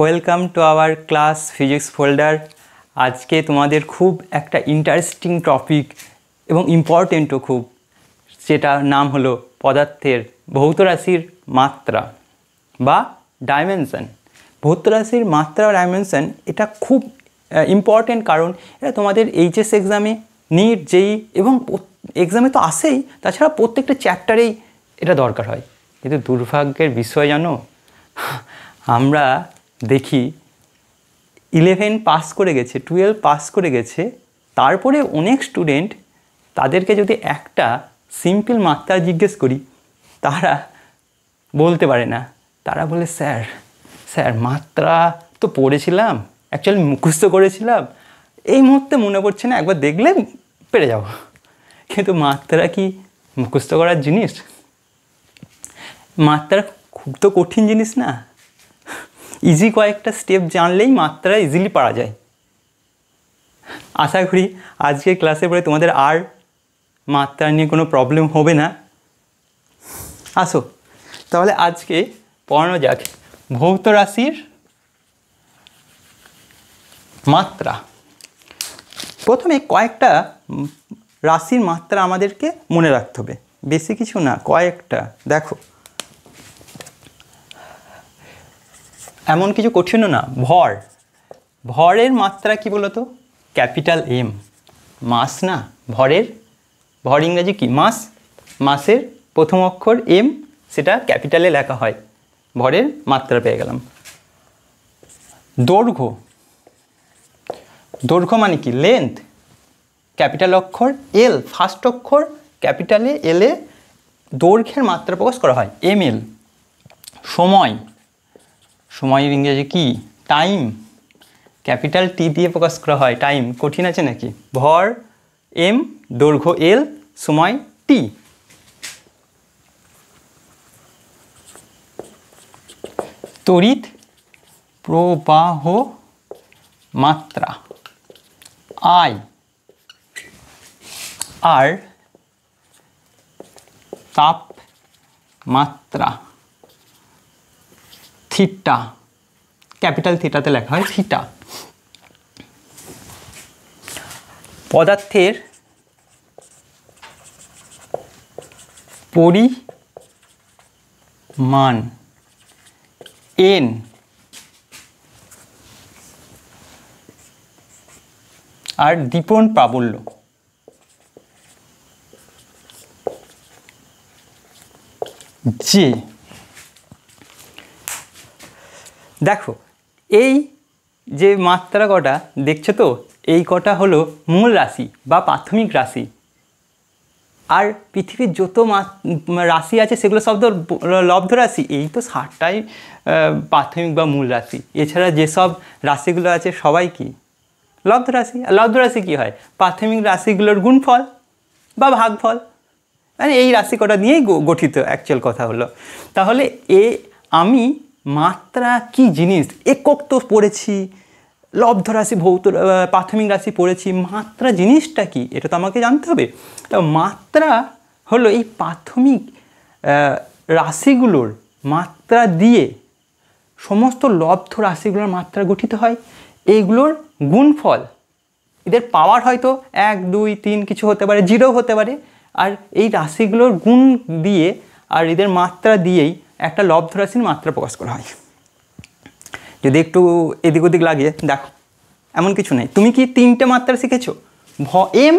Welcome to our class physics folder. আজকে তোমাদের খুব একটা ইন্টারেস্টিং টপিক এবং ইম্পর্টেন্টও খুব, যেটার নাম হলো পদার্থের ভৌত রাশির মাত্রা বা ডাইমেনশন। ভৌত রাশির মাত্রা ও ডাইমেনশন এটা খুব ইম্পর্টেন্ট, কারণ এটা তোমাদের এইচএস এক্সামে, নিট, জেই এবং এক্সামে তো আসেই, তাছাড়া প্রত্যেকটা চ্যাপ্টারেই এটা দরকার হয়। কিন্তু দুর্ভাগ্যের বিষয় জানো, আমরা দেখি 11 পাস করে গেছে, 12 পাস করে গেছে, তারপরে অনেক স্টুডেন্ট, তাদেরকে যদি একটা সিম্পল মাত্রা জিজ্ঞেস করি, তারা বলতে পারে না। তারা বলে স্যার মাত্রা তো পড়েছিলাম, অ্যাকচুয়ালি মুখস্থ করেছিলাম, এই মুহূর্তে মনে পড়ছে না, একবার দেখলে পেরে যাব। কিন্তু মাত্রা কি মুখস্থ করার জিনিস? মাত্রা খুব তো কঠিন জিনিস না। ইজি কয়েকটা স্টেপ জানলেই মাত্রা ইজিলি পারা যায়। আশা করি আজকের ক্লাসে পরে তোমাদের আর মাত্রা নিয়ে কোনো প্রবলেম হবে না। আসো তাহলে আজকে পড়ানো যাক ভৌত রাশির মাত্রা। প্রথমে কয়েকটা রাশির মাত্রা আমাদেরকে মনে রাখতে হবে, বেশি কিছু না, কয়েকটা। দেখো, এমন কিছু কঠিনও না। ভরের মাত্রা কি বলো তো? Capital M. মাস না, ভর ইংরাজি কি? মাসের প্রথম অক্ষর এম, সেটা ক্যাপিটালে লেখা হয়। ভরের মাত্রা পেয়ে গেলাম। দৈর্ঘ্য মানে কি? লেন্থ। ক্যাপিটাল অক্ষর এল, ফার্স্ট অক্ষর ক্যাপিটালে এলে দৈর্ঘ্যের মাত্রা প্রকাশ করা হয়, ml। সময়ের ইংরেজি কি? টাইম। ক্যাপিটাল টি দিয়ে প্রকাশ করা হয়, টাইম। কঠিন আছে নাকি? ভর এম, দৈর্ঘ্য এল, সময় টি। তড়িৎ প্রবাহ মাত্রা আই। আর তাপমাত্রা থিটা, ক্যাপিটাল থিটাতে লেখা হয় থিটা। পদার্থের পরিমাণ এন। আর দীপন প্রাবল্য যে। দেখো, এই যে মাত্রা কটা দেখছো তো, এই কটা হলো মূল রাশি বা প্রাথমিক রাশি। আর পৃথিবীর যত রাশি আছে সেগুলো সব তো লব্ধ রাশি। এই তো 60টাই প্রাথমিক বা মূল রাশি। এছাড়া যেসব রাশিগুলো আছে সবাই কি? লব্ধ রাশি। আর লব্ধ রাশি কী হয়? প্রাথমিক রাশিগুলোর গুণফল বা ভাগফল। মানে এই রাশি কটা নিয়েই গঠিত অ্যাকচুয়াল কথা হলো। তাহলে আমি মাত্রা কি জিনিস একক তো পড়েছি, লব্ধ রাশি, প্রাথমিক রাশি পড়েছি, মাত্রা জিনিসটা কি এটা তো আমাকে জানতে হবে। তো মাত্রা হলো এই প্রাথমিক রাশিগুলোর মাত্রা দিয়ে সমস্ত লব্ধ রাশিগুলোর মাত্রা গঠিত হয়। এইগুলোর গুণফল, এদের পাওয়ার হয়তো 1, 2, 3 কিছু হতে পারে, 0 হতে পারে। আর এই রাশিগুলোর গুণ দিয়ে আর এদের মাত্রা দিয়েই একটা লব্ধ রাশির মাত্রা প্রকাশ করা হয়। যদি একটু এদিক ওদিক লাগে, দেখো এমন কিছু নেই। তুমি কি 3টে মাত্রা শিখেছো? এম,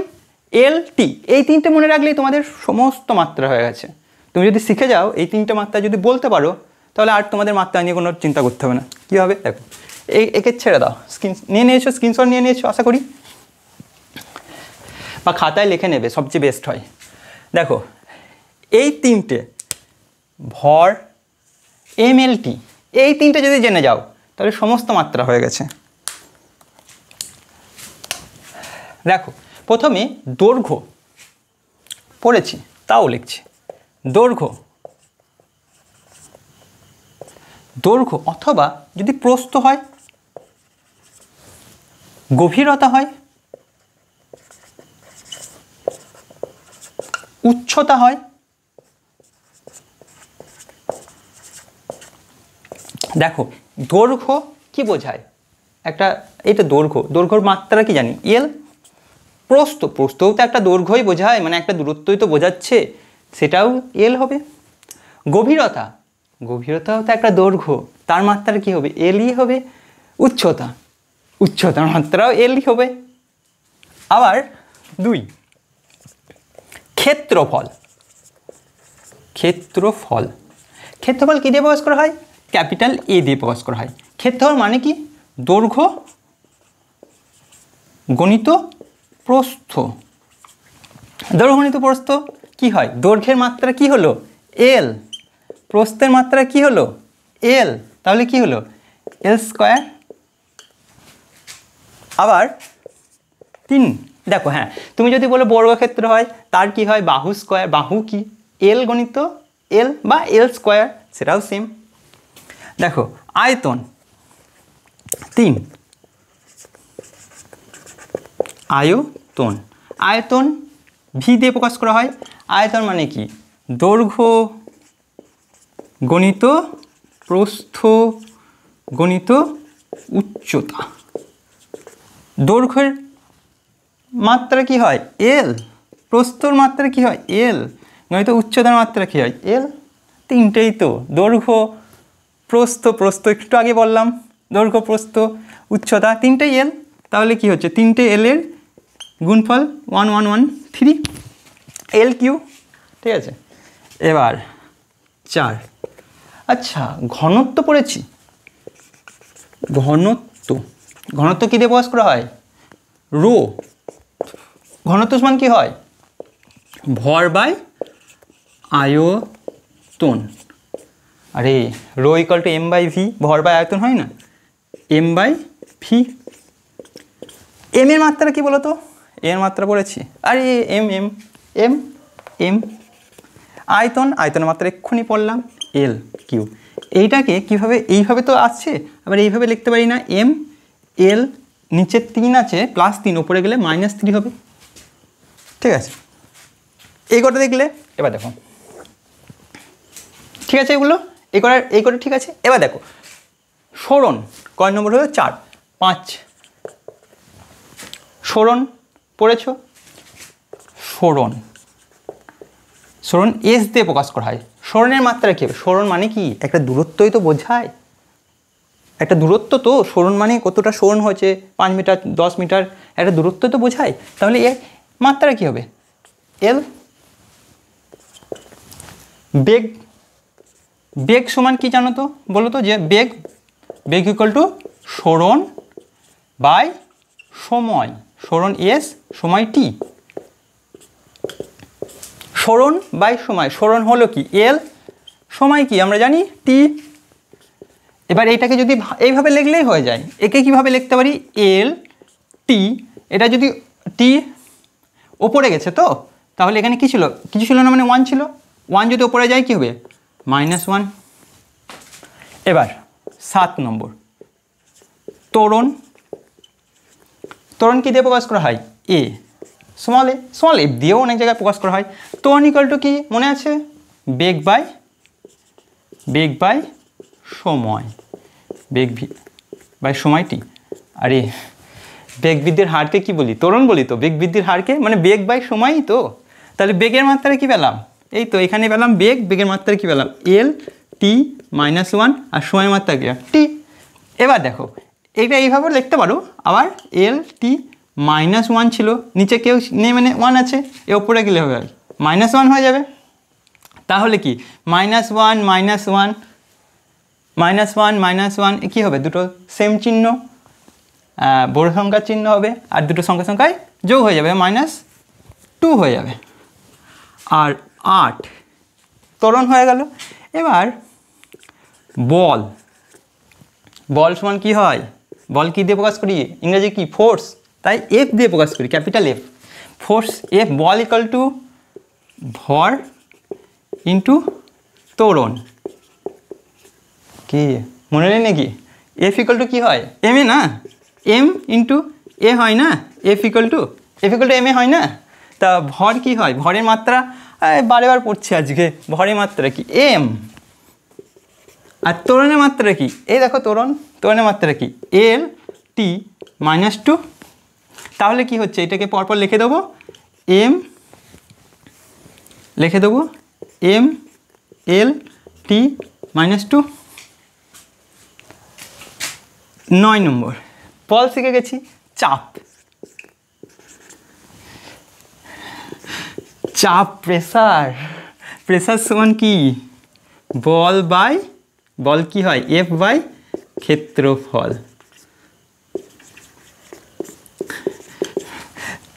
এল, টি, এই 3টে মনে রাখলেই তোমাদের সমস্ত মাত্রা হয়ে গেছে। তুমি যদি শিখে যাও, এই 3টে মাত্রা যদি বলতে পারো, তাহলে আর তোমাদের মাত্রা নিয়ে কোনো চিন্তা করতে হবে না। কী হবে দেখো, একে ছেড়ে দাও। স্ক্রিনশট নিয়ে নিয়েছো আশা করি, বা খাতায় লিখে নেবে, সবচেয়ে বেস্ট হয়। দেখো, এই 3টে ভর, এম, এল, টি, এই 3টে যদি জেনে যাও, তাহলে সমস্ত মাত্রা হয়ে গেছে। দেখো, প্রথমে দৈর্ঘ্য পড়েছি, তাও লিখছি। দৈর্ঘ্য অথবা যদি প্রস্থ হয়, গভীরতা হয়, উচ্চতা হয়, দেখো দৈর্ঘ্য কি বোঝায়? একটা এটা দৈর্ঘ্যর মাত্রা কি জানি? এল। প্রস্থও তো একটা দৈর্ঘ্যই বোঝায়, মানে একটা দূরত্বই তো বোঝাচ্ছে, সেটাও এল হবে। গভীরতাও তো একটা দৈর্ঘ্য, তার মাত্রা কি হবে? এলই হবে। উচ্চতার মাত্রাও এলই হবে। আবার 2, ক্ষেত্রফল কি দিয়ে প্রকাশ করা হয়? ক্যাপিটাল এ দিয়ে প্রকাশ করা হয়। ক্ষেত্রফল মানে কি? দৈর্ঘ্য গণিত প্রস্থ। দৈর্ঘ্য গণিত প্রস্থ কি হয়? দৈর্ঘ্যের মাত্রা কি হলো? এল। প্রস্থের মাত্রা কি হলো? এল। তাহলে কি হলো? এল স্কোয়ার। আবার 3, দেখো, হ্যাঁ, তুমি যদি বলো বর্গক্ষেত্র হয়, তার কি হয়? বাহু স্কোয়ার। বাহু কি? এল গণিত এল বা এল স্কোয়ার, সেটাও সেম। দেখো আয়তন 3, আয়তন ভি দিয়ে প্রকাশ করা হয়। আয়তন মানে কি? দৈর্ঘ্য গণিত প্রস্থ গণিত উচ্চতা। দৈর্ঘ্যের মাত্রা কি হয়? এল। প্রস্থর মাত্রা কি হয়? এল। গণিত উচ্চতার মাত্রা কি হয়? এল। তিনটেই তো, দৈর্ঘ্য প্রস্থ একটু আগে বললাম, দৈর্ঘ্য প্রস্থ উচ্চতা তিনটেই এল। তাহলে কি হচ্ছে? তিনটে এলের গুণফল 1 1 1 3 এল কিউ। ঠিক আছে, এবার 4। আচ্ছা, ঘনত্ব পড়েছি। ঘনত্ব কী দিয়ে প্রকাশ করা হয়? রো। ঘনত্ব সমান কি হয়? ভর বাই আয়তন। আরে rho equal to M by V, ভর বাই আয়তন হয় না? M by V. এম এর মাত্রা কি বলো তো? এর মাত্রা পড়েছি। আরে এম এম এম এম আয়তনের মাত্রা এক্ষুনি পড়লাম, এল কিউ। এইটাকে কিভাবে? এইভাবে তো আসছে, আবার এইভাবে লিখতে পারি না? এম এল, নিচে 3 আছে, +3, ওপরে গেলে -3 হবে। ঠিক আছে, এই কটা দেখলে। এবার দেখো, ঠিক আছে, এগুলো এই কটা ঠিক আছে। এবার দেখো সরণ কয় নম্বর হলো? 4 5। সরণ পড়েছ। সরণ এস দিয়ে প্রকাশ করা হয়। সরণের মাত্রা কী হবে? সরণ মানে কি? একটা দূরত্বই তো বোঝায়, একটা দূরত্ব তো। সরণ মানে কতটা সরণ হয়েছে, 5 মিটার 10 মিটার, একটা দূরত্ব তো বোঝায়। তাহলে এর মাত্রা কি হবে? এল। বেগ সমান কি জানো তো? বলো তো, যে বেগ ইকুয়াল টু সরণ বাই সময়। সরণ এস, সময় টি। সরণ বাই সময়। সরণ হলো কি? এল। সময় কি আমরা জানি? টি। এবার এটাকে যদি এইভাবে লিখলেই হয়ে যায়। একে কিভাবে লিখতে পারি? এল টি। এটা যদি টি ওপরে গেছে তো, তাহলে এখানে কি ছিল? কিছু ছিল না, মানে 1 ছিল। 1 যদি ওপরে যায় কি হবে? -1। এবার 7 নম্বর, ত্বরণ কি দিয়ে প্রকাশ করা হয়? এ। স্মল এফ দিয়েও অনেক জায়গায় প্রকাশ করা হয়। ত্বরণ ইকুয়াল টু কি মনে আছে? বেগ বাই সময়। বেগ বাই সময় টি। আরে বেগ বৃদ্ধির হারকে কি বলি? ত্বরণ বলি তো। বেগ বৃদ্ধির হারকে মানে বেগ বাই সময়ই তো। তাহলে বেগের মাত্রা কি পেলাম? এই তো এখানে পেলাম বেগের মাত্রা কি পেলাম? এল টি -1, আর সময়ের মাত্রা কি? টি। এবার দেখো এইটা এইভাবে লিখতে পারো। আবার এল টি -1 ছিল, নিচে কেউ নেই মানে 1 আছে, এ ওপরে গেলে হবে -1 হয়ে যাবে। তাহলে কি? -1 কী হবে? দুটো সেম চিহ্ন, বড় সংখ্যার চিহ্ন হবে, আর দুটো সংখ্যায় যোগ হয়ে যাবে, -2 হয়ে যাবে। আর 8 ত্বরণ হয়ে গেল। এবার বল সমান কি হয়? বল কি দিয়ে প্রকাশ করি? ইংরেজি কি? ফোর্স। তাই এফ দিয়ে প্রকাশ করি, capital F. Force F. Ball equal to ভর ইন্টু ত্বরণ। কি মনে নেই নাকি? এফ ইকুয়াল টু কী হয়? এম এ না? এম ইন্টু এ হয় না? এফ ইকুয়াল টু এম এ হয় না? তা ভর কি হয়? ভরের মাত্রা বারে পড়ছে আজকে। ভরের মাত্রা কি? এম। আর ত্বরণের মাত্রা কি? এই দেখো ত্বরণের মাত্রা কি? এল টি মাইনাস টু। তাহলে কি হচ্ছে, এটাকে পরপর লিখে দেবো, M L T minus two. 9 নম্বর বল শিখে গেছি। চাপ প্রেসার সমান কি? বল কি হয়? এফ বাই ক্ষেত্রফল।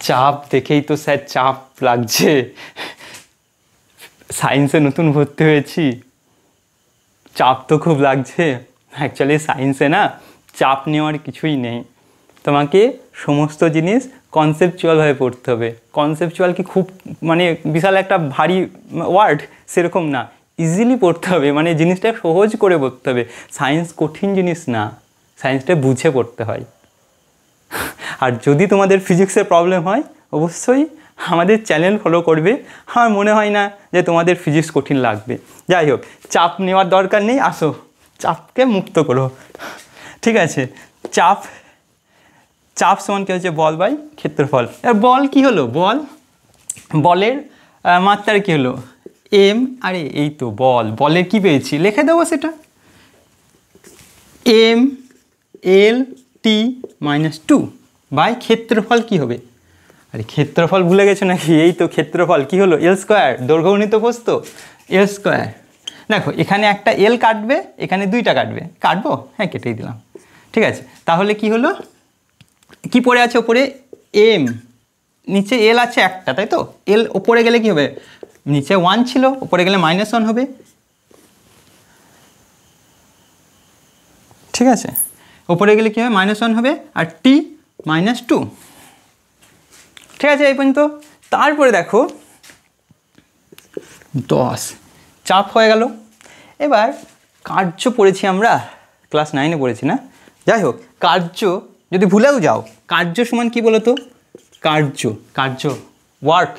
চাপ দেখেই তো স্যার চাপ লাগছে, সায়েন্সে নতুন ভর্তি হয়েছি, চাপ তো খুব লাগছে। অ্যাকচুয়ালি সায়েন্সে না চাপ নেওয়ার কিছুই নেই, তোমাকে সমস্ত জিনিস কনসেপচুয়ালভাবে পড়তে হবে। কনসেপচুয়াল কি খুব মানে বিশাল একটা ভারী ওয়ার্ড? সেরকম না, ইজিলি পড়তে হবে, মানে জিনিসটা সহজ করে পড়তে হবে। সায়েন্স কঠিন জিনিস না, সায়েন্সটা বুঝে পড়তে হয়। আর যদি তোমাদের ফিজিক্সের প্রবলেম হয় অবশ্যই আমাদের চ্যানেল ফলো করবে। আমার মনে হয় না যে তোমাদের ফিজিক্স কঠিন লাগবে। যাই হোক, চাপ নেওয়ার দরকার নেই, আসো চাপকে মুক্ত করো। ঠিক আছে, চাপ সমান কী হচ্ছে? বল বাই ক্ষেত্রফল। আর বল কি হলো? বলের মাত্রার কি হলো? এম। আরে এই তো বলের কি পেয়েছি, লিখে দেবো সেটা, M L T minus two by ক্ষেত্রফল কি হবে? আরে ক্ষেত্রফল ভুলে গেছো নাকি? এই তো ক্ষেত্রফল কি হলো? এল স্কোয়ার, দৈর্ঘ্য গুণিত প্রস্থ, এল স্কোয়ার। দেখো এখানে একটা এল কাটবে, এখানে দুইটা কাটবো, হ্যাঁ কেটেই দিলাম। ঠিক আছে, তাহলে কি হলো? কি পড়ে আছে ওপরে? এম, নিচে এল আছে একটা, তাই তো? এল ওপরে গেলে কি হবে? নিচে 1 ছিল, ওপরে গেলে -1 হবে। ঠিক আছে, ওপরে গেলে কী হবে? -1 হবে, আর টি মাইনাস টু। ঠিক আছে এই পর্যন্ত। তারপরে দেখো 10 চাপ হয়ে গেল। এবার কার্য পড়েছি আমরা, ক্লাস 9-এ পড়েছি না? যাই হোক, কার্য যদি ভুলেও যাও, কার্য সমান কি বলো তো? কার্য ওয়ার্ক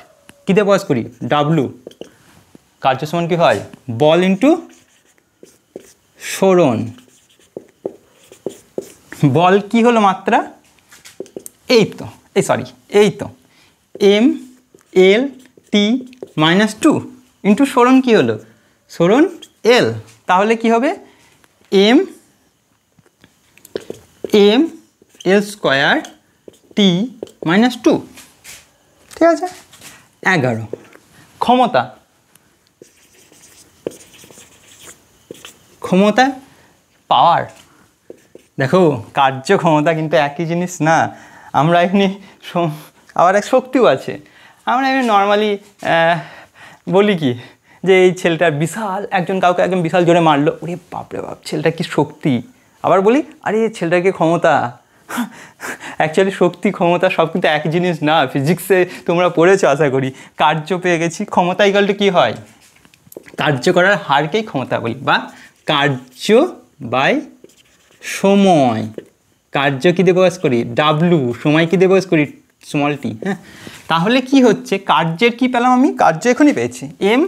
কী দিয়ে প্রকাশ করি? ডাব্লু। কার্য সমান কি হয়? বল ইন্টু সরণ। বল কি হলো মাত্রা? এই তো M L T minus two into সরণ কি হলো? সরণ এল। তাহলে কি হবে? এম এল স্কোয়ার টি মাইনাস টু। ঠিক আছে, 11 ক্ষমতা পাওয়ার। দেখো কার্য ক্ষমতা কিন্তু একই জিনিস না। আমরা এমনি আবার এক শক্তিও আছে। আমরা এমনি নর্মালি বলি কি যে এই ছেলেটার বিশাল, কাউকে একদম বিশাল জোরে মারলো, ওরে বাপরে বাপ ছেলেটা কি শক্তি। আবার বলি আরে ছেলেটাকে ক্ষমতা। অ্যাকচুয়ালি শক্তি ক্ষমতা সব কিন্তু এক জিনিস না। ফিজিক্সে তোমরা পড়েছো আশা করি। কার্য পেয়ে গেছি, ক্ষমতা ইকুয়াল কী হয়? কার্য করার হারকেই ক্ষমতা বলি, বা কার্য বাই সময়। কার্য কী দিয়ে প্রকাশ করি? ডাব্লু। সময় কী দিয়ে প্রকাশ করি? Small tea. হ্যাঁ, তাহলে কি হচ্ছে? কার্যের কি পেলাম আমি? কার্য এখনই পেয়েছি, এম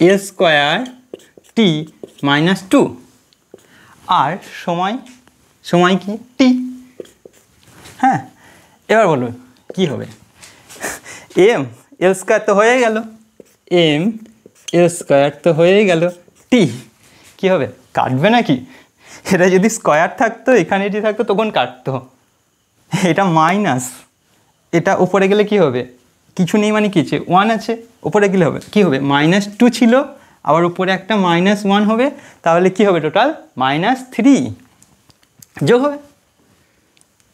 এল স্কোয়ার টি মাইনাস টু, আর সময় কি? টি। হ্যাঁ, এবার বলো কি হবে? এম এল স্কোয়ার তো হয়ে গেল, টি কী হবে? কাটবে নাকি? এটা যদি স্কোয়ার থাকতো, এখানে এটি থাকতো, তখন কাটতো। এটা মাইনাস, এটা উপরে গেলে কি হবে? কিছু নেই মানে কিছু 1 আছে, উপরে গেলে হবে কি হবে? -2 ছিল, আবার উপরে একটা -1 হবে, তাহলে কি হবে? টোটাল -3 যোগ হবে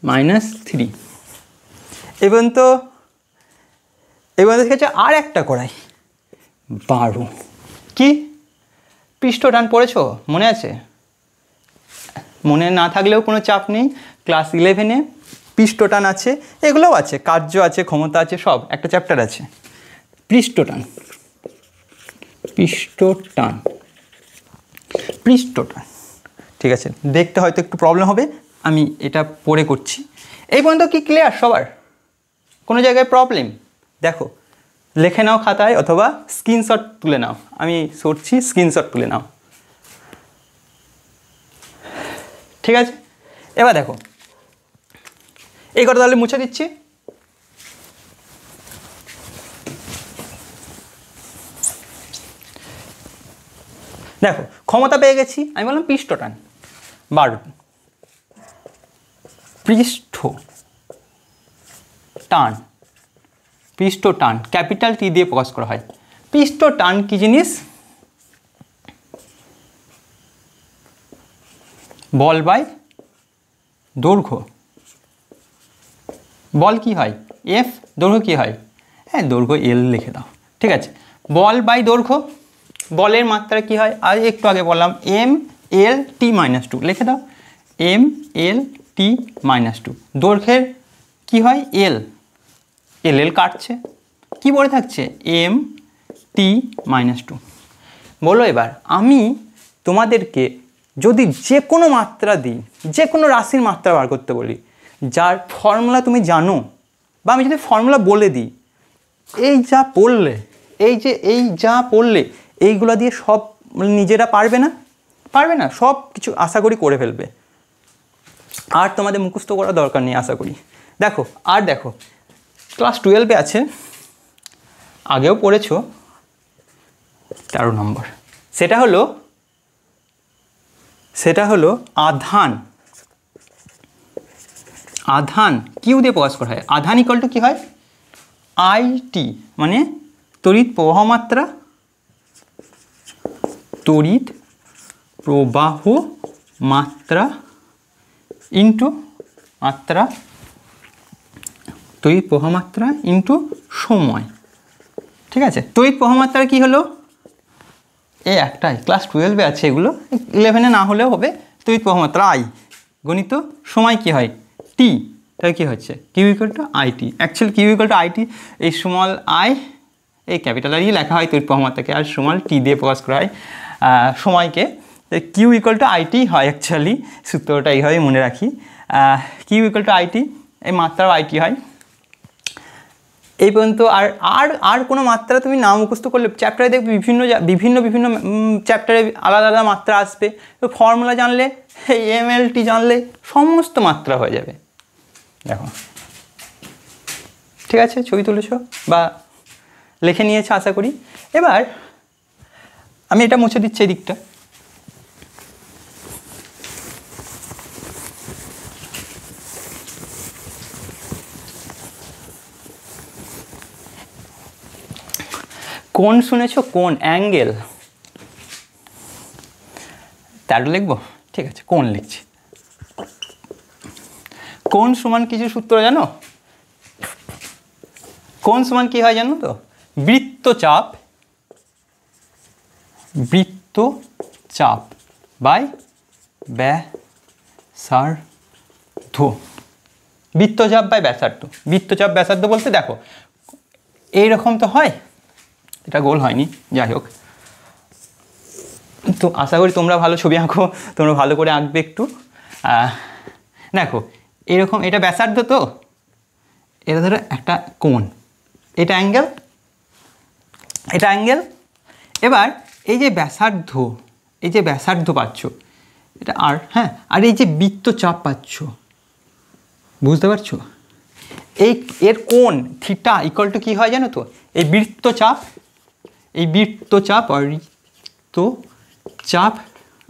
-3। এবং তো ঠিক আছে, আর একটা করাই 12। কি পৃষ্ঠটান পড়েছো? মনে আছে? মনে না থাকলেও কোনো চাপ নেই, ক্লাস 11-এ পৃষ্ঠটান আছে, এগুলোও আছে, কার্য আছে, ক্ষমতা আছে, সব একটা চ্যাপ্টার আছে। পৃষ্ঠটান ঠিক আছে, দেখতে হয়তো একটু প্রবলেম হবে, আমি এটা পড়ে করছি। এই পর্যন্ত কি ক্লিয়ার সবার? কোনো জায়গায় প্রবলেম? দেখো লিখে নাও খাতায়, অথবা স্ক্রিনশট তুলে নাও। আমি সরছি, স্ক্রিনশট তুলে নাও। ঠিক আছে, এবার দেখো এই কথা তাহলে মুছে দিচ্ছি। দেখো ক্ষমতা পেয়ে গেছি, আমি বললাম পৃষ্ঠ টান, পৃষ্ঠ টান, পৃষ্ঠ টান ক্যাপিটাল টি দিয়ে প্রকাশ করা হয়। পৃষ্ঠ টান কি জিনিস? বল বাই দৈর্ঘ্য। বল কি হয় এফ, দৈর্ঘ্য কি হয়, হ্যাঁ দৈর্ঘ্য এল লিখে দাও, ঠিক আছে। বল বাই দৈর্ঘ্য, বলের মাত্রা কি হয়, আর একটু আগে বললাম M L T minus two, লিখে দাও M L T minus two. দৈর্ঘ্যের কি হয় এল, এল এল কাটছে, কি পড়ে থাকছে এম টি মাইনাস টু। বলো এবার আমি তোমাদেরকে যদি যে কোনো মাত্রা দিই, যে কোনো রাশির মাত্রা বার করতে বলি, যার ফর্মুলা তুমি জানো, বা আমি যদি ফর্মুলা বলে দিই, এই যা পড়লে, এই যা পড়লে এইগুলো দিয়ে সব নিজেরা পারবে না, পারবে না, সব কিছু আশা করি করে ফেলবে, আর তোমাদের মুখস্থ করার দরকার নেই আশা করি। দেখো আর দেখো ক্লাস 12-এ আছে, আগেও পড়েছো 13 নম্বর, সেটা হলো আধান। আধান কিউ দিয়ে প্রকাশ করা হয়। আধান ইকুয়াল টু কী হয় আইটি, মানে তড়িৎ প্রবাহ মাত্রা, তড়িৎ প্রবাহ মাত্রা ইন্টু মাত্রা, তড়িৎ প্রবাহ মাত্রা ইন্টু সময়, ঠিক আছে। তড়িৎ প্রবাহ মাত্রা কী হলো, এই একটাই ক্লাস 12-এ আছে, এগুলো 11-এ না হলেও হবে। তড়িৎ প্রবাহ মাত্রা আই গণিত সময় কি হয় টি, তাহলে কী হচ্ছে Q equal to IT. Actually Q equal to IT, এই স্মল আই এই ক্যাপিটাল আই লেখা হয় তড়িৎ প্রবাহ মাত্রাকে, আর স্মল টি দিয়ে প্রকাশ করা হয় সময়কে। কিউ ইকুয়াল টু আইটি হয়, অ্যাকচুয়ালি সূত্রটা এইভাবে মনে রাখি, কিউ ইকুয়াল টু আইটি, এই মাত্রাও আইটি হয়। এই পর্যন্ত আর আর আর কোনো মাত্রা তুমি না মুখস্থ করলে চ্যাপ্টারে দেখবে বিভিন্ন চ্যাপ্টারে আলাদা আলাদা মাত্রা আসবে, তো ফর্মুলা জানলে, এই এমএলটি জানলে সমস্ত মাত্রা হয়ে যাবে। দেখো ঠিক আছে, ছবি তুলেছ বা লিখে নিয়েছো আশা করি। এবার আমি এটা মুছে দিচ্ছি এই দিকটা। কোণ শুনেছো, কোণ অ্যাঙ্গেল, 13 লিখবো, ঠিক আছে কোণ লিখছি। কোণ সমান কিছু সূত্র জানো, কোণ সমান কি হয় জানো তো, বৃত্তচাপ বাই ব্যাসার্ধ, বৃত্তচাপ বাই ব্যাসার্ধ। বৃত্তচাপ ব্যাসার্ধ বলতে দেখো এইরকম তো হয়, এটা গোল হয়নি, যাই হোক, তো আশা করি তোমরা ভালো ছবি আঁকো, তোমরা ভালো করে আঁকবে একটু। দেখো এরকম, এটা ব্যাসার্ধ, তো এটা ধরো একটা কোণ, এটা অ্যাঙ্গেল, এটা অ্যাঙ্গেল। এবার এই যে ব্যাসার্ধ পাচ্ছ, এটা আর, হ্যাঁ, আর এই যে বৃত্তচাপ পাচ্ছ, বুঝতে পারছো, এর কোণ থিটা ইকুয়াল টু কী হয় জানো তো, এই বৃত্তচাপ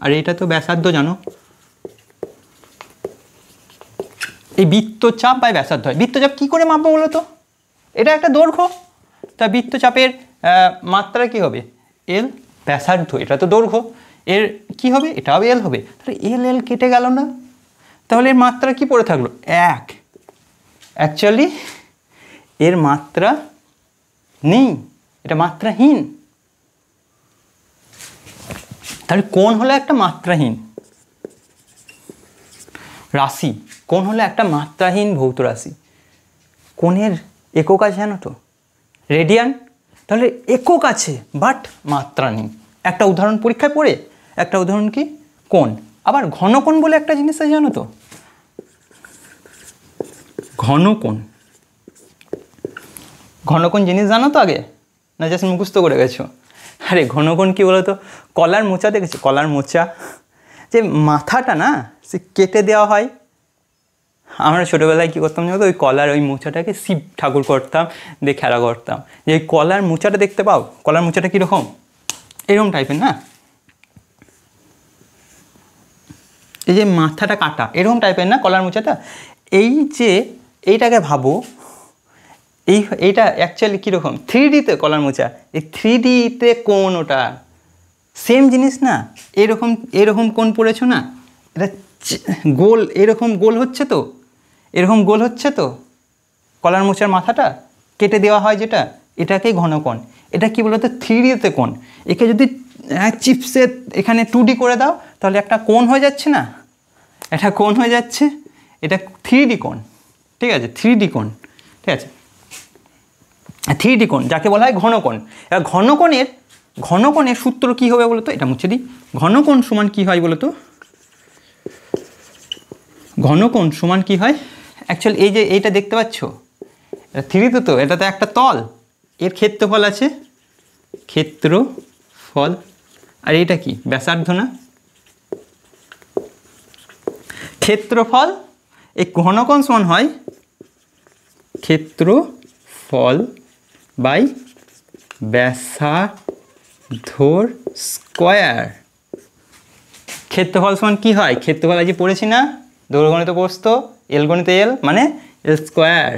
আর এটা তো ব্যাসার্ধ জানো, এই বৃত্তচাপ বাই ব্যাসার্ধ হয়। বৃত্তচাপ কী করে মাপবো বলো তো, এটা একটা দৈর্ঘ্য, তা বৃত্তচাপের মাত্রা কি হবে এল, ব্যাসার্ধ এটা তো দৈর্ঘ্য, এর কি হবে, এটাও এল হবে, তাহলে এল কেটে গেল না, তাহলে এর মাত্রা কি পড়ে থাকলো 1। অ্যাকচুয়ালি এর মাত্রা নেই, এটা মাত্রাহীন, তাহলে কোণ হলো একটা মাত্রাহীন রাশি, কোণ হলো একটা মাত্রাহীন ভৌত রাশি। কোণের একক আছে জানো তো, রেডিয়ান, তাহলে একক আছে বাট মাত্রা নেই। একটা উদাহরণ পরীক্ষায় পড়ে, একটা উদাহরণ কি কোণ। আবার ঘনকোণ বলে একটা জিনিস আছে জানো তো, ঘনকোণ জিনিস জানো তো আগে, না জাস্ট মুখস্থ করে গেছো? আরে ঘনকোণ কি বলো তো, কলার মোচা দেখেছো, কলার মোচা, যে মাথাটা না সে কেটে দেওয়া হয়। আমরা ছোটোবেলায় কী করতাম জানো তো, ওই কলার ওই মোচাটাকে শিব ঠাকুর করতাম, দিয়ে খেলা করতাম। যে ওই কলার মোচাটা দেখতে পাও, কলার মোচাটা কীরকম, এরকম টাইপের না, এই যে মাথাটা কাটা এরকম টাইপের না কলার মোচাটা। এই যে এইটাকে ভাবো, এইটা অ্যাকচুয়ালি কীরকম, 3Dতে কলার মোচা, এই 3Dতে কোন ওটা সেম জিনিস না, এরকম এরকম কোন পড়েছো না, এটা গোল, এরকম গোল হচ্ছে তো, এরকম গোল হচ্ছে তো কলার মোচার মাথাটা কেটে দেওয়া হয় যেটা, এটাকেই ঘনকোণ। এটা কী বলতো 3Dতে কোণ। একে যদি চিপসে এখানে 2D করে দাও তাহলে একটা কোণ হয়ে যাচ্ছে না, এটা কোণ হয়ে যাচ্ছে, এটা 3D কোণ, ঠিক আছে, 3D কোণ, ঠিক আছে, 3D কোণ যাকে বলা হয় ঘনকোণ। এবার ঘনকোণের সূত্র কী হবে বলো তো, এটা মুছে দিই। ঘনকোণ সমান কী হয় বলো তো, ঘনকোণ সমান কী হয় অ্যাকচুয়ালি, এই যে এইটা দেখতে পাচ্ছ, এটা 3D তো, এটা তো একটা তল, এর ক্ষেত্রফল আছে, ক্ষেত্রফল, আর এটা কি ব্যাসার্ধ না, ক্ষেত্রফল। এই ঘনকোণ সমান হয় ক্ষেত্রফল বাই ব্যাসার্ধর স্কোয়ার। ক্ষেত্রফল সমান কী হয়, ক্ষেত্রফল আজ পড়েছি না, দৈর্ঘ্যগণিত প্রস্থ, এল গণিত এল মানে এল স্কোয়ার।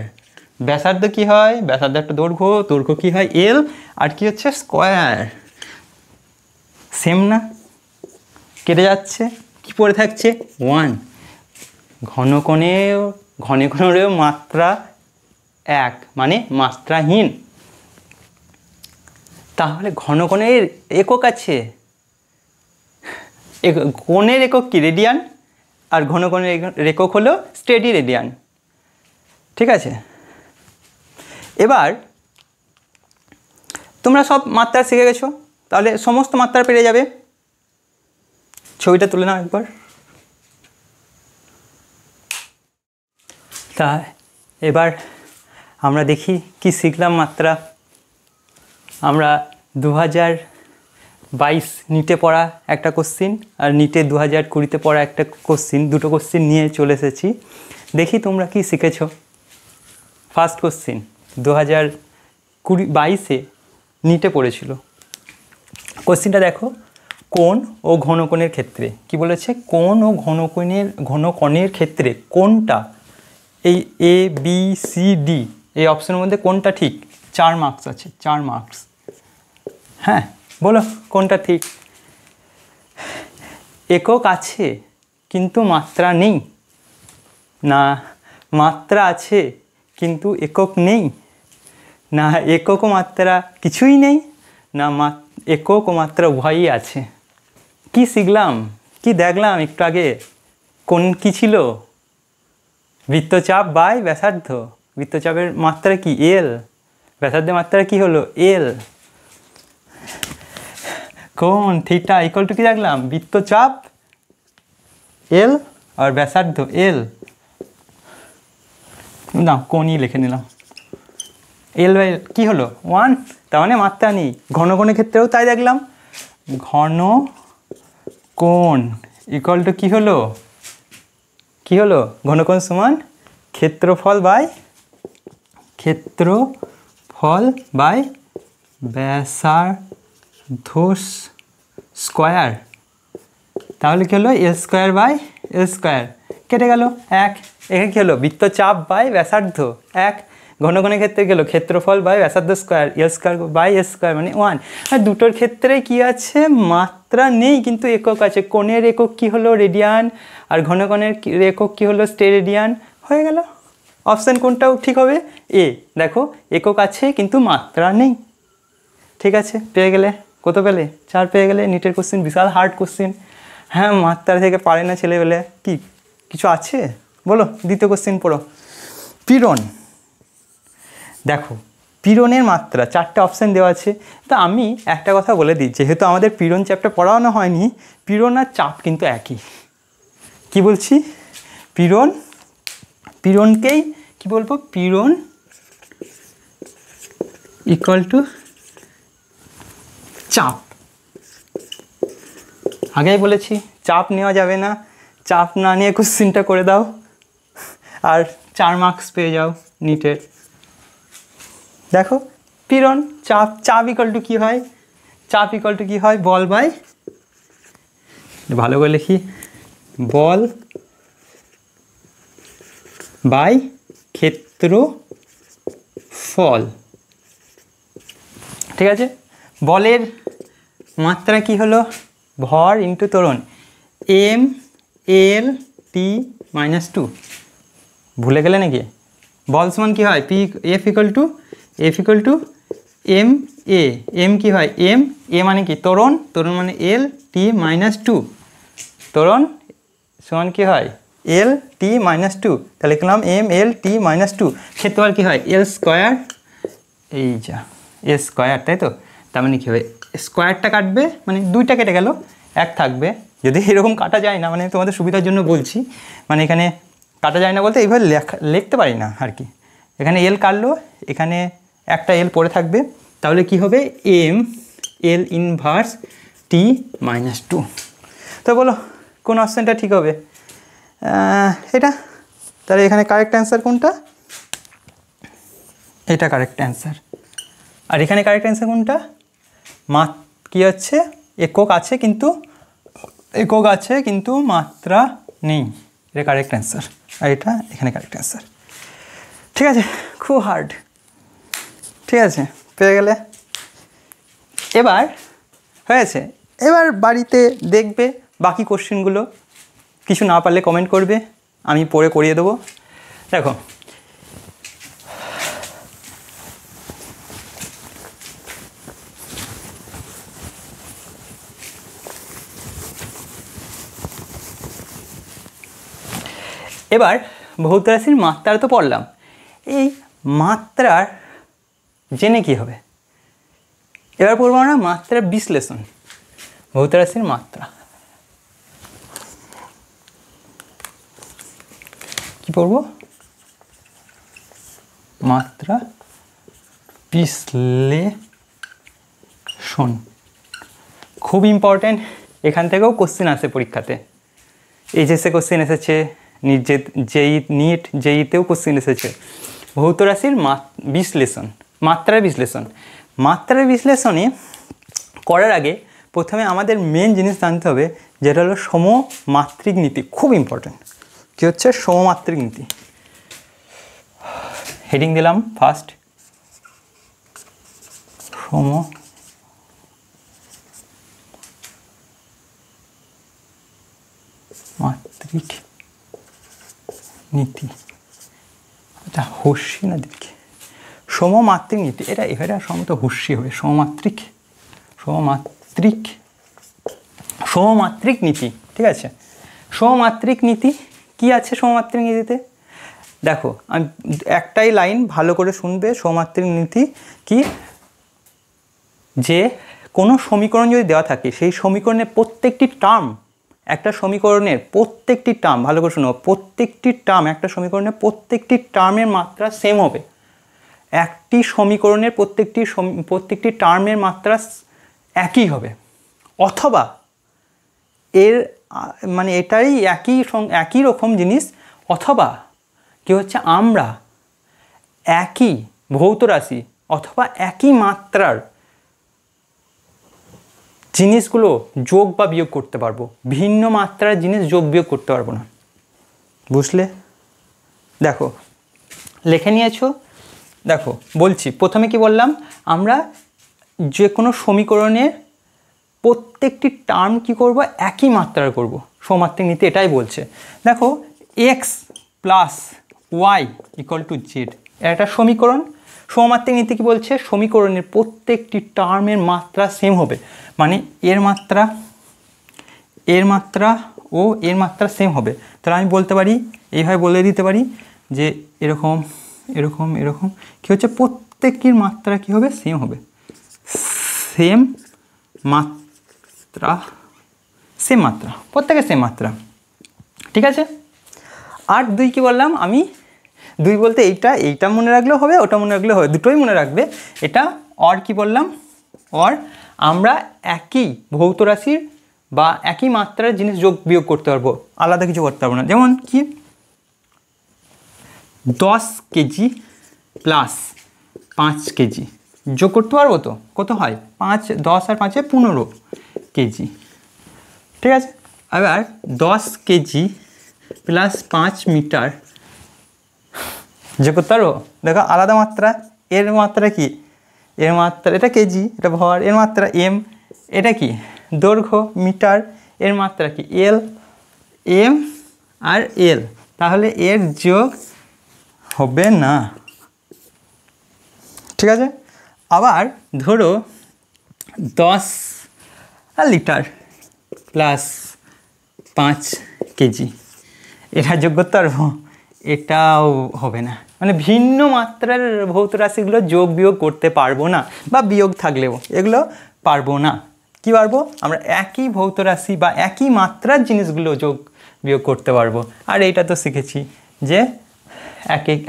ব্যাসার্ধ কী হয়, ব্যাসার্ধ একটা দৈর্ঘ্য, দৈর্ঘ্য কী হয় এল, আর কি হচ্ছে স্কোয়ার। সেম না, কেটে যাচ্ছে, কি পড়ে থাকছে 1। ঘনকোণেরও মাত্রা 1 মানে মাত্রাহীন। তাহলে ঘনকোণের একক আছে, কোণের একক কি রেডিয়ান, আর ঘনকোণের একক হলো স্টেডি রেডিয়ান, ঠিক আছে। এবার তোমরা সব মাত্রা শিখে গেছো, তাহলে সমস্ত মাত্রা পেরে যাবে। ছবিটা তুলে নাও একবার। তা এবার আমরা দেখি কি শিখলাম মাত্রা। আমরা 2022 নিটে পড়া একটা কোশ্চিন আর নিটে 2020তে পড়া একটা কোশ্চিন, দুটো কোশ্চিন নিয়ে চলে এসেছি। দেখি তোমরা কি শিখেছো। ফার্স্ট কোশ্চিন 2022-এ নিটে পড়েছিল। কোশ্চিনটা দেখো, কোণ ও ঘনকোণের ক্ষেত্রে কি বলেছে, কোণ ও ঘনকোণের ক্ষেত্রে কোনটা, এই এ বি সি ডি এই অপশনের মধ্যে কোনটা ঠিক। 4 মার্কস আছে, 4 মার্কস। হ্যাঁ বলো কোনটা ঠিক। একক আছে কিন্তু মাত্রা নেই, না মাত্রা আছে কিন্তু একক নেই, না একক ও মাত্রা কিছুই নেই, না একক ও মাত্রা উভয়ই আছে। কি শিখলাম, কি দেখলাম একটু আগে, কোন কি ছিল, বৃত্তচাপ বাই ব্যাসার্ধ। বৃত্তচাপের মাত্রা কি এল, ব্যাসার্ধের মাত্রা কি হলো এল। কোণ থিটা ইকুয়াল টু কি দেখলাম, বৃত্তচাপ এল আর ব্যাসার্ধ এল। না কোণই লিখে নিলাম, এল বাই কী হলো 1, তার মানে মাত্রা নেই। ঘনকোণের ক্ষেত্রেও তাই দেখলাম, ঘনকোণ ইকুয়াল টু কী হলো, ঘনকোণ সমান ক্ষেত্রফল বাই ব্যাসার্ধ স্কোয়ার। তাহলে কী হলো এল স্কোয়ার বাই এল স্কোয়ার, কেটে গেল 1। এখানে কী হলো বৃত্তচাপ বাই ব্যাসার্ধ 1, ঘনকোণের ক্ষেত্রে গেল ক্ষেত্রফল বাই ব্যাসার্ধ square, L square by L square মানে 1। আর দুটোর ক্ষেত্রে কি আছে, মাত্রা নেই কিন্তু একক আছে। কোণের একক কি হলো রেডিয়ান, আর ঘনকোণের একক কি হলো স্টেরেডিয়ান। হয়ে গেল, অপশান কোনটাও ঠিক হবে, এ। দেখো একক আছে কিন্তু মাত্রা নেই, ঠিক আছে, পেয়ে গেলে। কত পেলে, 4 পেয়ে গেলে। নিটের কোশ্চেন বিশাল হার্ড কোশ্চেন, হ্যাঁ মাত্রা থেকে পারে না ছেলেবেলে। কি কিছু আছে বলো, দ্বিতীয় কোশ্চেন পড়ো। পীড়ন, দেখো পীড়নের মাত্রা 4টে অপশান দেওয়া আছে। তো আমি একটা কথা বলে দিই, যেহেতু আমাদের পীড়ন চ্যাপ্টার পড়ানো হয়নি, পীড়ন আর চাপ কিন্তু একই। কি বলছি, পীড়নকেই কি বলবো, পীড়ন ইকুয়াল টু চাপ। আগেই বলেছি চাপ নেওয়া যাবে না, চাপ না নিয়ে কোশ্চেনটা করে দাও আর 4 মার্কস পেয়ে যাও নিটের। দেখো পীড়ন চাপ, চাপ ইকুয়াল টু কী হয়, চাপ ইকুয়াল টু কী হয়, বল বাই, ভালো করে লিখি, বল বাই ক্ষেত্রফল। ঠিক আছে, বলের মাত্রা কি হলো, ভর ইন্টু ত্বরণ, এম এল টি মাইনাস 2। ভুলে গেলে নাকি? বল সমান কী হয়, P F equal to M A, M কী হয়, এম এ মানে কি ত্বরণ, ত্বরণ মানে এল টি মাইনাস 2, ত্বরণ সমান কী হয় এল টি মাইনাস 2, তাহলে লিখলাম এম এল টি মাইনাস 2। ক্ষেত্রফল কী হয় এল স্কোয়ার, এই যা এ স্কোয়ার, তাই তো, তার মানে কী হবে স্কোয়ারটা কাটবে, মানে 2টা কেটে গেল, 1 থাকবে। যদি এরকম কাটা যায় না, মানে তোমাদের সুবিধার জন্য বলছি, মানে এখানে কাটা যায় না বলতে এইভাবে লিখতে পারি না আর কি। এখানে এল কাটলো, এখানে একটা এল পড়ে থাকবে, তাহলে কি হবে M L inverse T minus 2। তো বলো কোন অপশানটা ঠিক হবে? এটা। তাহলে এখানে কারেক্ট অ্যান্সার কোনটা? এটা কারেক্ট অ্যান্সার। আর এখানে কারেক্ট অ্যান্সার কোনটা? কী হচ্ছে, একক আছে কিন্তু মাত্রা নেই, এটা কারেক্ট অ্যান্সার। আর এটা এখানে কারেক্ট অ্যান্সার। ঠিক আছে, খুব হার্ড। ঠিক আছে, পেয়ে গেলে। এবার হয়েছে, এবার বাড়িতে দেখবে বাকি কোশ্চেনগুলো, কিছু না পারলে কমেন্ট করবে, আমি পরে করিয়ে দেবো। দেখো এবার ভৌত রাশির মাত্রা তো পড়লাম, এই মাত্রার জেনে কি হবে, এবার পড়বো আমরা মাত্রার বিশ্লেষণ। ভৌত রাশির মাত্রা কি পড়বো, মাত্রা বিশ্লেষণ, খুব ইম্পর্টেন্ট। এখান থেকেও কোশ্চেন আসে পরীক্ষাতে, এইচএসে কোশ্চেন এসেছে, নিট জেইতেও কোশ্চেন এসেছে। ভৌত রাশির বিশ্লেষণ, মাত্রার বিশ্লেষণ। মাত্রার বিশ্লেষণে করার আগে প্রথমে আমাদের মেন জিনিস জানতে হবে, যেটা হলো সমমাত্রিক নীতি, খুব ইম্পর্টেন্ট। কী হচ্ছে সমমাত্রিক নীতি? হেডিং দিলাম ফার্স্ট, সমমাত্রিক নীতি। আচ্ছা হস্যি না দেখি, সমমাত্রিক নীতি, এটা এবারে সম্ভবত হস্যি হবে, সমমাত্রিক নীতি। ঠিক আছে, সমমাত্রিক নীতি কি আছে সমমাত্রিক নীতিতে? দেখো আমি একটাই লাইন ভালো করে শুনবে। সমমাত্রিক নীতি কি, যে কোনো সমীকরণ যদি দেওয়া থাকে, সেই সমীকরণের প্রত্যেকটি টার্ম, একটা সমীকরণের প্রত্যেকটি টার্ম, ভালো করে শোনো, প্রত্যেকটি টার্ম, একটা সমীকরণের প্রত্যেকটি টার্মের মাত্রা সেম হবে। একটি সমীকরণের প্রত্যেকটি টার্মের মাত্রা একই হবে, অথবা এর মানে এটাই একই রকম জিনিস, অথবা কি হচ্ছে আমরা একই ভৌত রাশি অথবা একই মাত্রার জিনিসগুলো যোগ বা বিয়োগ করতে পারবো, ভিন্ন মাত্রার জিনিস যোগ বিয়োগ করতে পারবো না। বুঝলে? দেখো লিখে নিয়েছো? দেখো বলছি, প্রথমে কি বললাম, আমরা যে কোনো সমীকরণের প্রত্যেকটি টার্ম কি করব, একই মাত্রার করব। সমমাত্রিক নীতি এটাই বলছে। দেখো X plus Y equal to Z, একটা সমীকরণ। সমমাত্রিক নীতি কি বলছে, সমীকরণের প্রত্যেকটি টার্মের মাত্রা সেম হবে, মানে এর মাত্রা ও এর মাত্রা সেম হবে। তাহলে আমি বলতে পারি, এইভাবে বলে দিতে পারি যে এরকম এরকম এরকম কী হচ্ছে, প্রত্যেকটির মাত্রা কী হবে, সেম হবে, সেম মাত্রা, প্রত্যেকের সেম মাত্রা। ঠিক আছে। আর 2 কি বললাম আমি, 2 বলতে এইটা মনে রাখলেও হবে, ওটা মনে রাখলেও হবে, দুটোই মনে রাখবে। এটা অর কি বললাম, অর আমরা একই ভৌত রাশির বা একই মাত্রার জিনিস যোগ বিয়োগ করতে পারবো, আলাদা কিছু করতে পারবো না। যেমন কি 10 কেজি প্লাস 5 কেজি যোগ করতে পারবো তো, কত হয় 5, 10 আর 5 15 কেজি। ঠিক আছে, এবার 10 কেজি প্লাস 5 মিটার যোগ করতে পারবো। দেখো আলাদা মাত্রা, এর মাত্রা কি, এর মাত্রা এটা কেজি, এটা ভর, এর মাত্রা এম, এটা কি দৈর্ঘ্য, মিটার, এর মাত্রা কি এল, এম আর এল, তাহলে এর যোগ হবে না। ঠিক আছে, আবার ধরো 10 লিটার প্লাস 5 কেজি, এটা যোগ করতে পারবো, এটাও হবে না। মানে ভিন্ন মাত্রার ভৌত রাশিগুলো যোগ বিয়োগ করতে পারবো না, বা বিয়োগ থাকলেও এগুলো পারবো না। কি পারবো আমরা, একই ভৌত রাশি বা একই মাত্রার জিনিসগুলো যোগ বিয়োগ করতে পারবো। আর এইটা তো শিখেছি যে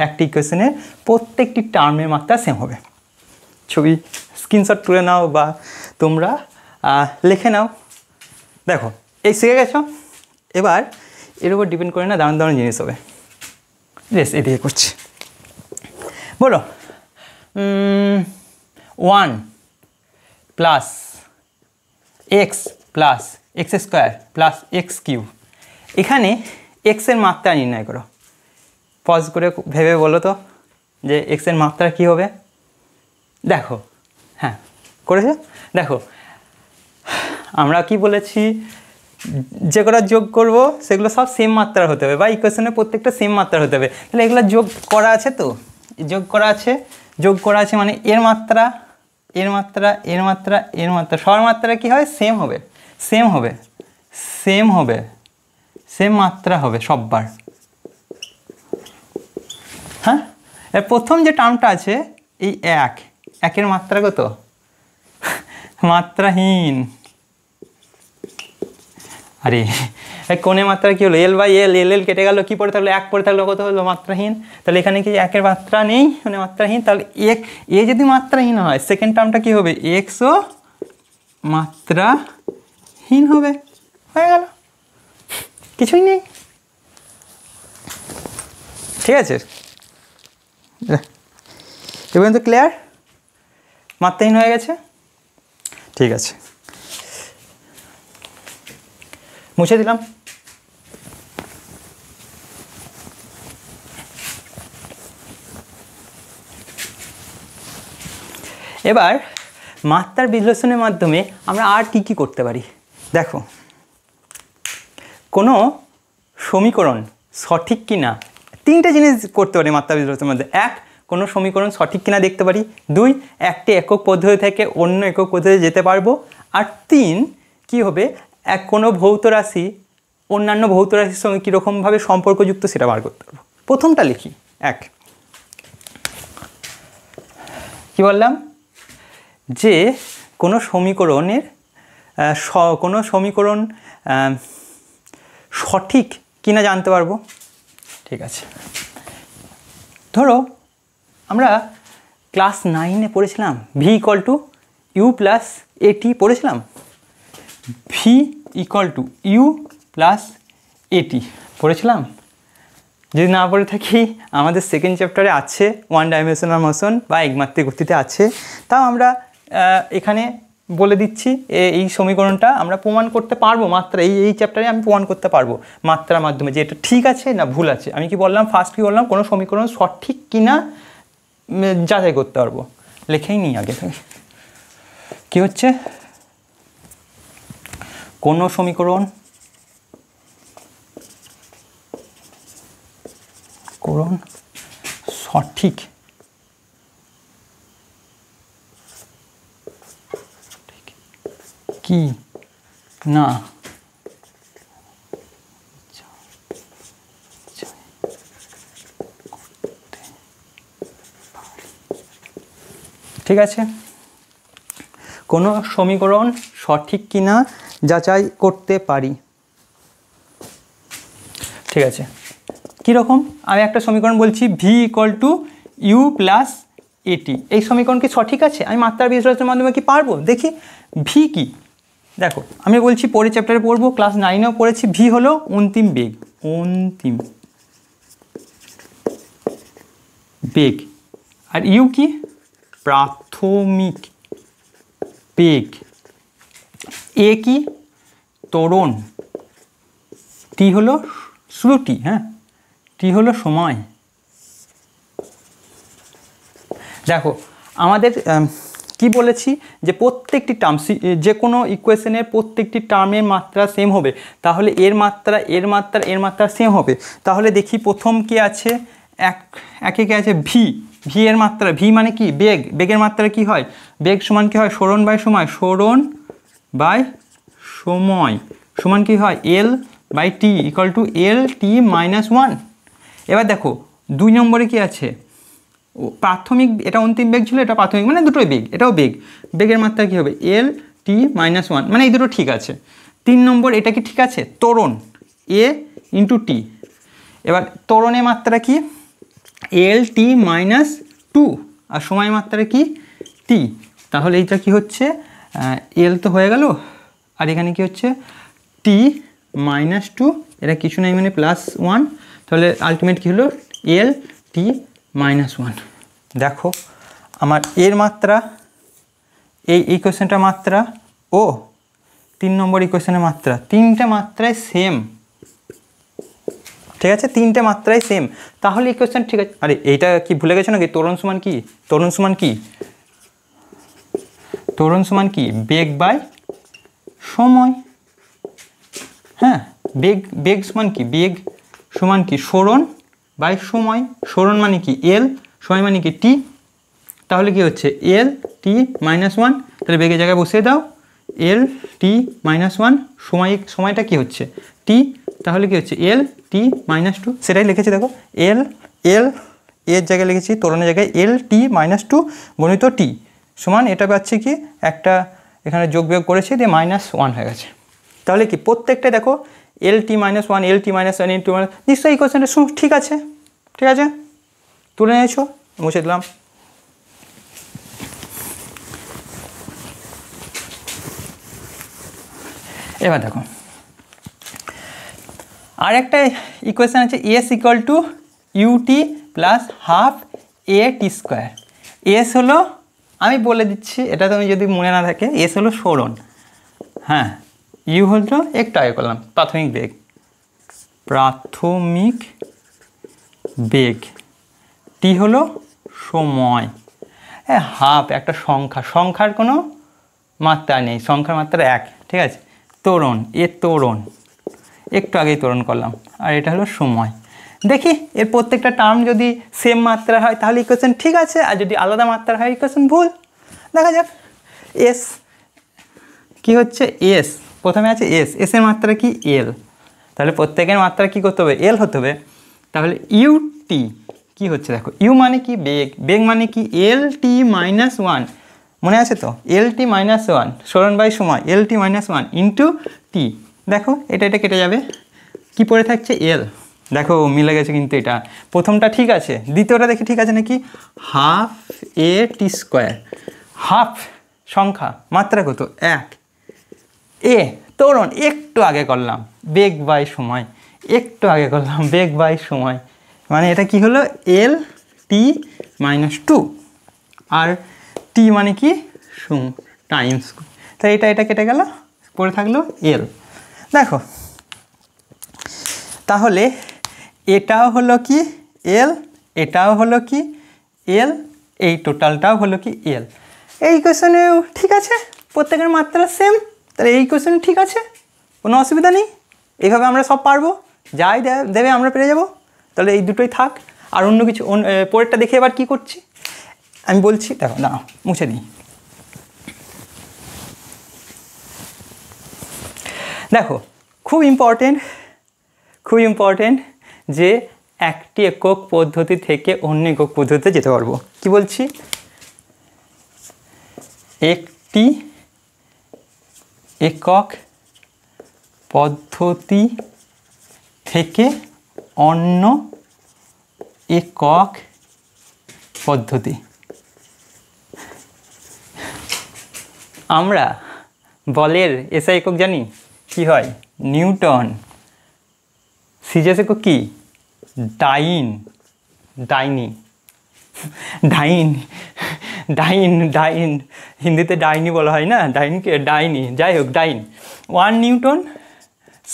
একটি ইকুয়েশনের প্রত্যেকটি টার্মের মাত্রা সেম হবে। ছবি স্ক্রিনশট তুলে নাও বা তোমরা লিখে নাও। দেখো এই শিখে গেছো, এবার এর উপর ডিপেন্ড করে না দারুণ দারুণ জিনিস হবে। বেশ, এদিকে করছি, বলো 1 plus x plus x square plus x cube, এখানে এক্সের মাত্রা নির্ণয় করো। পজ করে ভেবে বলো তো যে এক্সের মাত্রা কী হবে। দেখো, হ্যাঁ করেছো, দেখো আমরা কি বলেছি, যে কটা যোগ করব সেগুলো সব সেম মাত্রার হতে হবে, বা ইকুয়েশনের প্রত্যেকটা সেম মাত্রার হতে হবে। তাহলে এগুলো যোগ করা আছে, তো যোগ করা আছে, যোগ করা আছে মানে এর মাত্রা, এর মাত্রা, এর মাত্রা, এর মাত্রা, সবার মাত্রা কী হয় সেম হবে, সেম হবে, সেম হবে, সেম মাত্রা হবে সববার। হ্যাঁ, এর প্রথম যে টার্মটা আছে এই একের মাত্রা কত, মাত্রাহীন। আরে কোণের মাত্রা কী হলো, এল বাই এল, এল এল কেটে গেল, কী পড়ে থাকলো, এক পড়ে থাকলো, কত হলো মাত্রাহীন। তাহলে এখানে কি একের মাত্রা নেই, মানে মাত্রাহীন। তাহলে এ যদি মাত্রাহীন হয় সেকেন্ড টার্মটা কী হবে, এক্সও মাত্রাহীন হবে, হয়ে গেল, কিছুই নেই। ঠিক আছে, এবার তো ক্লিয়ার, মাত্রাহীন হয়ে গেছে। ঠিক আছে, মুছে দিলাম। এবার মাত্রার বিশ্লেষণের মাধ্যমে আমরা আর কি কি করতে পারি। দেখো, কোনো সমীকরণ সঠিক কিনা, তিনটে জিনিস করতে পারি মাত্রা বিশ্লেষণের মধ্যে। এক, কোনো সমীকরণ সঠিক কিনা দেখতে পারি। দুই, একটি একক পদ্ধতি থেকে অন্য একক পদ্ধতি যেতে পারবো। আর তিন, কি হবে, কোনো ভৌত রাশি অন্যান্য ভৌত রাশির সঙ্গে কীরকমভাবে সম্পর্কযুক্ত সেটা বার করতে পারবো। প্রথমটা লিখি, এক, কি বললাম, যে কোনো সমীকরণের কোনো সমীকরণ সঠিক কিনা জানতে পারবো। ঠিক আছে, ধরো আমরা ক্লাস 9-এ পড়েছিলাম V equal to U plus AT পড়েছিলাম, V equal to U plus AT পড়েছিলাম। যদি না পড়ে থাকি আমাদের সেকেন্ড চ্যাপ্টারে আছে, ওয়ান ডাইমেনশনাল মোশন বা একমাত্রিক গতিতে আছে। তাও আমরা এখানে বলে দিচ্ছি, এই সমীকরণটা আমরা প্রমাণ করতে পারবো মাত্রা, এই চ্যাপ্টারে আমি প্রমাণ করতে পারবো মাত্রার মাধ্যমে যে এটা ঠিক আছে না ভুল আছে। আমি কি বললাম, ফার্স্ট কি বললাম, কোনো সমীকরণ সঠিক কিনা যাচাই করতে পারবো। লেখেই নিই আগে থেকে, কী হচ্ছে, কোনো সমীকরণ সঠিক কি না ঠিক আছে, কোনো সমীকরণ সঠিক কিনা যাচাই করতে পারি। ঠিক আছে, কীরকম, আমি একটা সমীকরণ বলছি V equal to U plus AT, এই সমীকরণ কি সঠিক আছে, আমি মাত্রার বিশ্লেষণের মাধ্যমে কি পারবো। দেখি ভি কি, দেখো আমি বলছি পরের চ্যাপ্টারে পড়বো, ক্লাস 9-এও পড়েছি। ভি হলো অন্তিম বেগ, অন্তিম বেগ। আর ইউ কি? প্রাথমিক বেগ। এ কি? ত্বরণ। টি হলো শ্রুতি, হ্যাঁ, টি হলো সময়। দেখো আমাদের কি বলেছি যে প্রত্যেকটি টার্ম, যে কোনো ইকুয়েশনের প্রত্যেকটি টার্মের মাত্রা সেম হবে, তাহলে এর মাত্রা এর মাত্রা এর মাত্রা সেম হবে। তাহলে দেখি প্রথম কি আছে, একে কি আছে? ভি। ভি এর মাত্রা, ভি মানে কি? বেগ। বেগের মাত্রা কি হয়? বেগ সমান কি হয়? সরণ বাই সময়, সরণ বাই সময় সমান কি হয়? L by T equal to L T minus 1। এবার দেখো 2 নম্বরে কি আছে? প্রাথমিক, এটা অন্তিম বেগ ছিল, এটা প্রাথমিক, মানে দুটোই বেগ, এটাও বেগ। বেগের মাত্রা কী হবে? এল টি মাইনাস 1, মানে এই দুটো ঠিক আছে। 3 নম্বর এটা কি ঠিক আছে? ত্বরণ, এ ইন্টু টি। এবার ত্বরণের মাত্রা কি? এল টি মাইনাস 2, আর সময় মাত্রা কি? টি। তাহলে এইটা কি হচ্ছে? এল তো হয়ে গেল, আর এখানে কি হচ্ছে? টি মাইনাস 2, এটা কিছু নাই মানে +1। তাহলে আলটিমেট কী হলো? এল টি মাইনাস 1। দেখো আমার এর মাত্রা, এই ইকুয়েশনটার মাত্রা ও 3 নম্বর ইকুয়েশনের মাত্রা, তিনটে মাত্রায় সেম, ঠিক আছে? তিনটে মাত্রায় সেম, তাহলে ইকুয়েশন ঠিক আছে। আরে এইটা কি ভুলে গেছো নাকি? ত্বরণ সমান কি? ত্বরণ সমান কি? ত্বরণ সমান কি? বেগ বাই সময়। হ্যাঁ, বেগ সমান কি? বেগ সমান কি? সরণ বাই সময়। সরণ মানে কি? এল, সময় মানে কি? টি। তাহলে কি হচ্ছে? এল টি মাইনাস 1। তাহলে বেগের জায়গায় বসিয়ে দাও এল টি মাইনাস 1। সময়টা কি হচ্ছে? টি। তাহলে কি হচ্ছে? এল টি মাইনাস 2, সেটাই লিখেছি। দেখো এল এর জায়গায় লিখেছি, ত্বরণের জায়গায় এল টি মাইনাস 2 গণিত টি সমান, এটা পাচ্ছি কি? একটা এখানে যোগ বিয়োগ করেছি, দিয়ে -1 হয়ে গেছে। তাহলে কি প্রত্যেকটা দেখো এল টি মাইনাস 1, এল টি মাইনাস 1, ইন্টু নিশ্চয়ই ইকুয়েশনটা ঠিক আছে, ঠিক আছে? তুলে নিয়েছো, মুছে দিলাম। এবার দেখো আর একটা ইকুয়েশন আছে, S equal to UT plus half A T square. S হলো, আমি বলে দিচ্ছি, এটা তুমি যদি মনে না থাকে, এস হলো সরণ, হ্যাঁ। ইউ হলো একটু আগে করলাম প্রাথমিক বেগ, প্রাথমিক বেগ। টি হলো সময়। হাফ একটা সংখ্যা, সংখ্যার কোনো মাত্রা নেই, সংখ্যার মাত্রা 1, ঠিক আছে? ত্বরণ, এ ত্বরণ, একটু আগেই ত্বরণ করলাম, আর এটা হলো সময়। দেখি এর প্রত্যেকটা টার্ম যদি সেম মাত্রা হয় তাহলে ইকুয়েশন ঠিক আছে, আর যদি আলাদা মাত্রা হয় ইকুয়েশন ভুল। দেখা যাক। এস কি হচ্ছে? এস প্রথমে আছে এস, এসের মাত্রা কি? এল। তাহলে প্রত্যেকের মাত্রা কি করতে হবে? এল হতে হবে। তাহলে ইউটি কি হচ্ছে? দেখো ইউ মানে কি? বেগ। বেগ মানে কি? এল টি মাইনাস 1, মনে আছে তো? এল টি মাইনাস 1 সরণ বাই সময়, এল টি মাইনাস 1 ইন্টু টি। দেখো এটা কেটে যাবে, কি পড়ে থাকছে? এল। দেখো মিলে গেছে কিন্তু, এটা প্রথমটা ঠিক আছে, দ্বিতীয়টা দেখি ঠিক আছে নাকি? Half A T square. Half সংখ্যা, মাত্রা কত? 1। এ ত্বরণ, একটু আগে করলাম বেগ বাই সময়, একটু আগে করলাম বেগ বাই সময়, মানে এটা কি হলো? এল টি মাইনাস 2, আর টি মানে কি? টাইমস। তাই এটা কেটে গেল, পড়ে থাকলো এল। দেখো তাহলে এটাও হলো কি? এল, এটাও হলো কি? এল, এই টোটালটাও হলো কি? এল। এই কোয়েশনেও ঠিক আছে, প্রত্যেকের মাত্রা সেম, তাহলে এই কোয়েশন ঠিক আছে, কোনো অসুবিধা নেই। এইভাবে আমরা সব পারবো, যাই দেবে আমরা পেরে যাব। তাহলে এই দুটোই থাক, আর অন্য কিছু পরেরটা দেখে এবার কি করছি আমি বলছি। দেখো না, মুছে দিই। দেখো খুব ইম্পর্টেন্ট যে একটি একক পদ্ধতি থেকে অন্য একক পদ্ধতিতে যেতে পারবো। কি বলছি? একটি একক পদ্ধতি থেকে অন্য একক পদ্ধতি। আমরা বলের এসআই একক জানি কি হয়, নিউটন। সিজিএস একক কি, ডাইন, ডাইনি, ডাইন, ডাইন, ডাইন, হিন্দিতে ডাইনি বলা হয় না, ডাইনকে ডাইনি, যাই হোক ডাইন। 1 নিউটন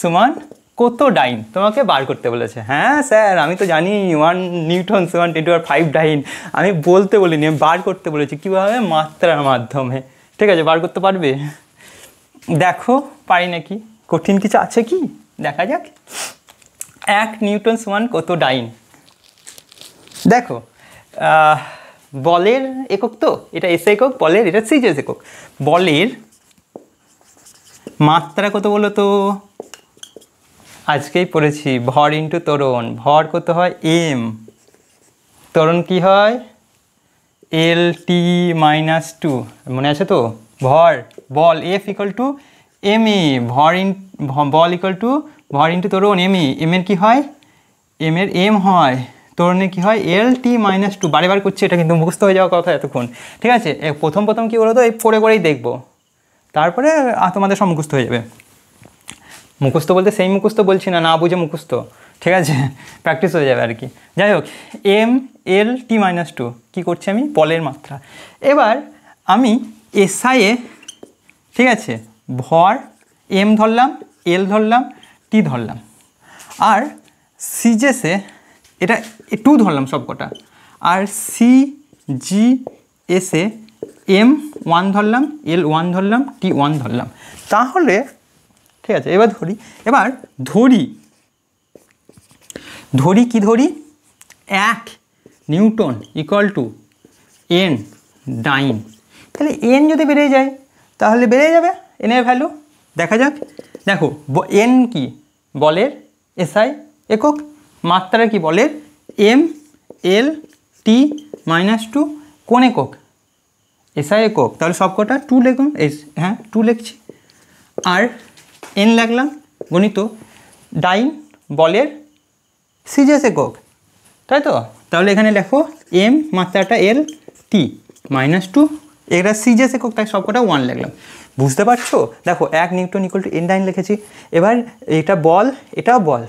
সমান কত ডাইন তোমাকে বার করতে বলেছে। হ্যাঁ স্যার আমি তো জানি 1 নিউটন সমান 10⁵ ডাইন, আমি বলতে বলিনি, আমি বার করতে বলেছি। কীভাবে, মাত্রার মাধ্যমে। ঠিক আছে, বার করতে পারবে? দেখো পারি নাকি, কঠিন কিছু আছে কি, দেখা যাক। 1 নিউটন সমান কত ডাইন। দেখো বলের একক তো, এটা এসআই একক, বলের এটা সিজিএস একক। বলের মাত্রা কত বলো তো, আজকেই পড়েছি, ভর ইন্টু ত্বরণ। ভর কত হয়, এম, ত্বরণ কি হয়, L(T-2), মনে আছে তো। ভর, বল F equal to M A, বল ইকুয়াল টু ভর ইন্টু ত্বরণ এম এ। এম এর কী হয়, এম এর এম হয়, ত্বরণের কী হয়, L(T-2). বারে বার করছি, এটা কিন্তু মুখস্থ হয়ে যাওয়ার কথা এতক্ষণ। ঠিক আছে, প্রথম কী বলো তো, এই পড়ে পড়েই দেখবো, তারপরে তোমাদের সব মুখস্থ হয়ে যাবে। মুখস্থ বলতে সেই মুখস্থ বলছি না, না বুঝে মুখস্থ, ঠিক আছে, প্র্যাকটিস হয়ে যাবে আর কি। যাই হোক, L(T-2) কী করছি আমি, বলের মাত্রা। এবার আমি এসআইয়ে, ঠিক আছে, ভর এম ধরলাম, এল ধরলাম, টি ধরলাম। আর সিজিএসে এটা 2 ধরলাম সব কটা। আর সিজিএসে M1 ধরলাম, L1 ধরলাম, T1 ধরলাম। তাহলে ঠিক আছে, এবার ধরি কি ধরি, 1 নিউটন ইকুয়াল টু N ডাইন। তাহলে N যদি বেড়ে যায় তাহলে বেড়ে যাবে N এর ভ্যালু। দেখা যাক। দেখো N কি, বলের এসআই একক, মাত্রা কি, বলের M(L(T-2), কোন একক, এসআই একক। তাহলে সবকটা 2 লিখুন, হ্যাঁ 2 লিখছি, আর N লাগলাম গণিত, ডাইন বলের সিজিএস একক, তাই তো। তাহলে এখানে লেখো M মাত্রাটা L(T-2), এটা সিজিএস একক, তাই সবকটা 1 লিখলাম। বুঝতে পারছো? দেখো 1 নিউটন ইকুয়াল টু N ডাইন লিখেছি। এবার এটা বল, এটাও বল,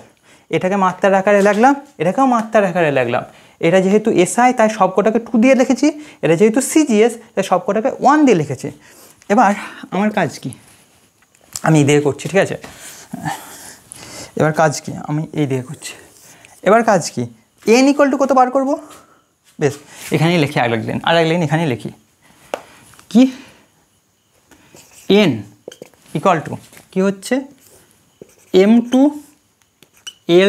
এটাকে মাত্রার আকারে লাগলাম, এটাকেও মাত্রার আকারে লাগলাম। এটা যেহেতু এসআই তাই সবকটাকে 2 দিয়ে লিখেছি, এটা যেহেতু সিজিএস তাই সবকটাকে 1 দিয়ে লিখেছি। এবার আমার কাজ কি, আমি এই দিয়ে করছি, ঠিক আছে। এবার কাজ কি, আমি এই দিয়ে করছি। এবার কাজ কি, N ইকুয়াল টু কত বার করবো, বেশ এখানেই লিখি, আর এক লাইন এখানেই লিখি, কি N ইকুয়াল টু কী হচ্ছে, M2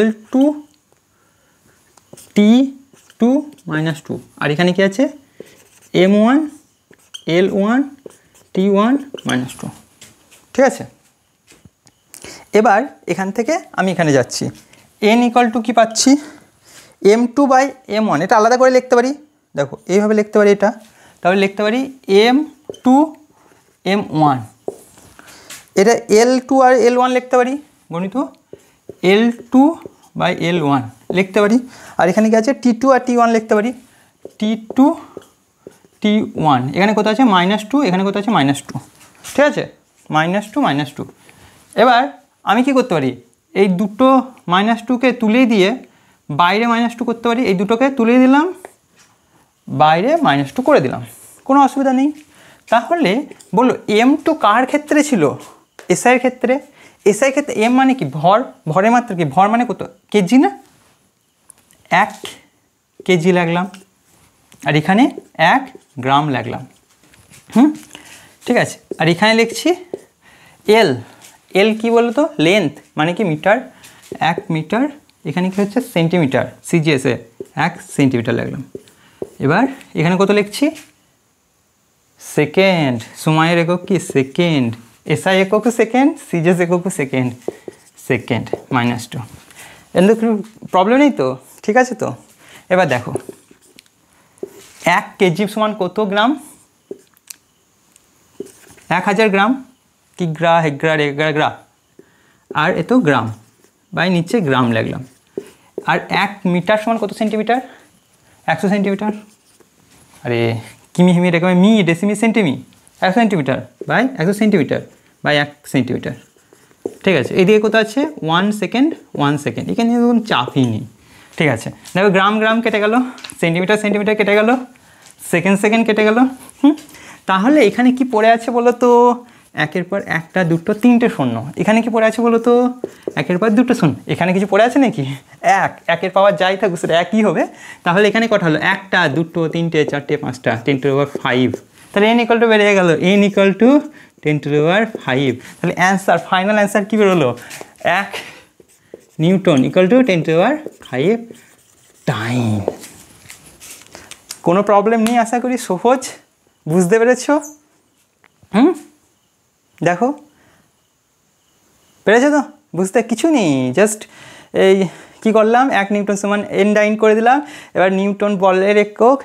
L2 T2-2, আর এখানে কি আছে, M1 L1 T1-2, ঠিক আছে। এবার এখান থেকে আমি এখানে যাচ্ছি, N ইকুয়াল টু কী পাচ্ছি, M2/M1, এটা আলাদা করে লিখতে পারি, দেখো এইভাবে লিখতে পারি এটা, তাহলে লিখতে পারি M2/M1, এটা L2 আর L1 লিখতে পারি, গণিত L2/L1 লিখতে পারি। আর এখানে কি আছে, T2 আর T1 লিখতে পারি, T2 T1, এখানে কত আছে -2, এখানে কত আছে -2, ঠিক আছে, -2 এবার আমি কি করতে পারি, এই দুটো -2কে তুলে দিয়ে বাইরে -2 করতে পারি, এই দুটোকে তুলে দিলাম, বাইরে -2 করে দিলাম, কোনো অসুবিধা নেই। তাহলে বলো M2 কার ক্ষেত্রে ছিল, এসআই এর ক্ষেত্রে। এসআই ক্ষেত্রে M মানে কি, ভর, ভরের মাত্রা কি, ভর মানে কত, কেজি না, 1 কেজি লাগলাম, আর এখানে 1 গ্রাম লাগলাম, ঠিক আছে। আর এখানে লিখছি এল কি বলো তো, লেন্থ মানে কি মিটার, 1 মিটার, এখানে কি হচ্ছে সেন্টিমিটার, সিজিএসে 1 সেন্টিমিটার লাগলাম। এবার এখানে কত লিখছি, সেকেন্ড, সময়ের একক কি সেকেন্ড, এসআই একক সেকেন্ড, সিজিএস একক সেকেন্ড, -2, এর কোনো প্রবলেম নেই তো, ঠিক আছে তো। এবার দেখো 1 কেজি সমান কত গ্রাম, 1000 গ্রাম, কি গ্রা, আর এত গ্রাম, বাই নিচে গ্রাম লাগলাম। আর 1 মিটার সমান কত সেন্টিমিটার, 100 সেন্টিমিটার, আরে কিমি হিমি রেখে মি ডেসিমি সেন্টিমি, 100 centimetre by 100 centimetre by 1 centimetre. ঠিক আছে, এদিকে কত আছে 1 সেকেন্ড 1 সেকেন্ড, এখানে কোনো চাপই নেই। ঠিক আছে, দেখো গ্রাম গ্রাম কেটে গেল, সেন্টিমিটার সেন্টিমিটার কেটে গেল, সেকেন্ড সেকেন্ড কেটে গেল। তাহলে এখানে কি পড়ে আছে বলো তো, একের পর একটা দুটো তিনটে শূন্য। এখানে কি পড়ে আছে বলো তো, একের পর দুটো শূন্য। এখানে কিছু পড়ে আছে নাকি, একের পাওয়ার যাই থাকুক সেটা একই হবে। তাহলে এখানে কটা হলো, একটা দুটো তিনটে চারটে পাঁচটা, 10⁵। তাহলে n ইকুয়াল টু বেরিয়ে গেল, n ইকুয়াল টু 10⁵। তাহলে অ্যান্সার, ফাইনাল অ্যান্সার কী বেরোলো, 1 নিউটন ইকুয়াল টু 10⁵ টাইম। কোনো প্রবলেম নেই, আশা করি সহজ, বুঝতে পেরেছো? দেখো পেরেছো তো, বুঝতে কিছু নেই, জাস্ট এই কী করলাম, 1 নিউটন সমান n ডাইন করে দিলাম। এবার নিউটন বলের একক,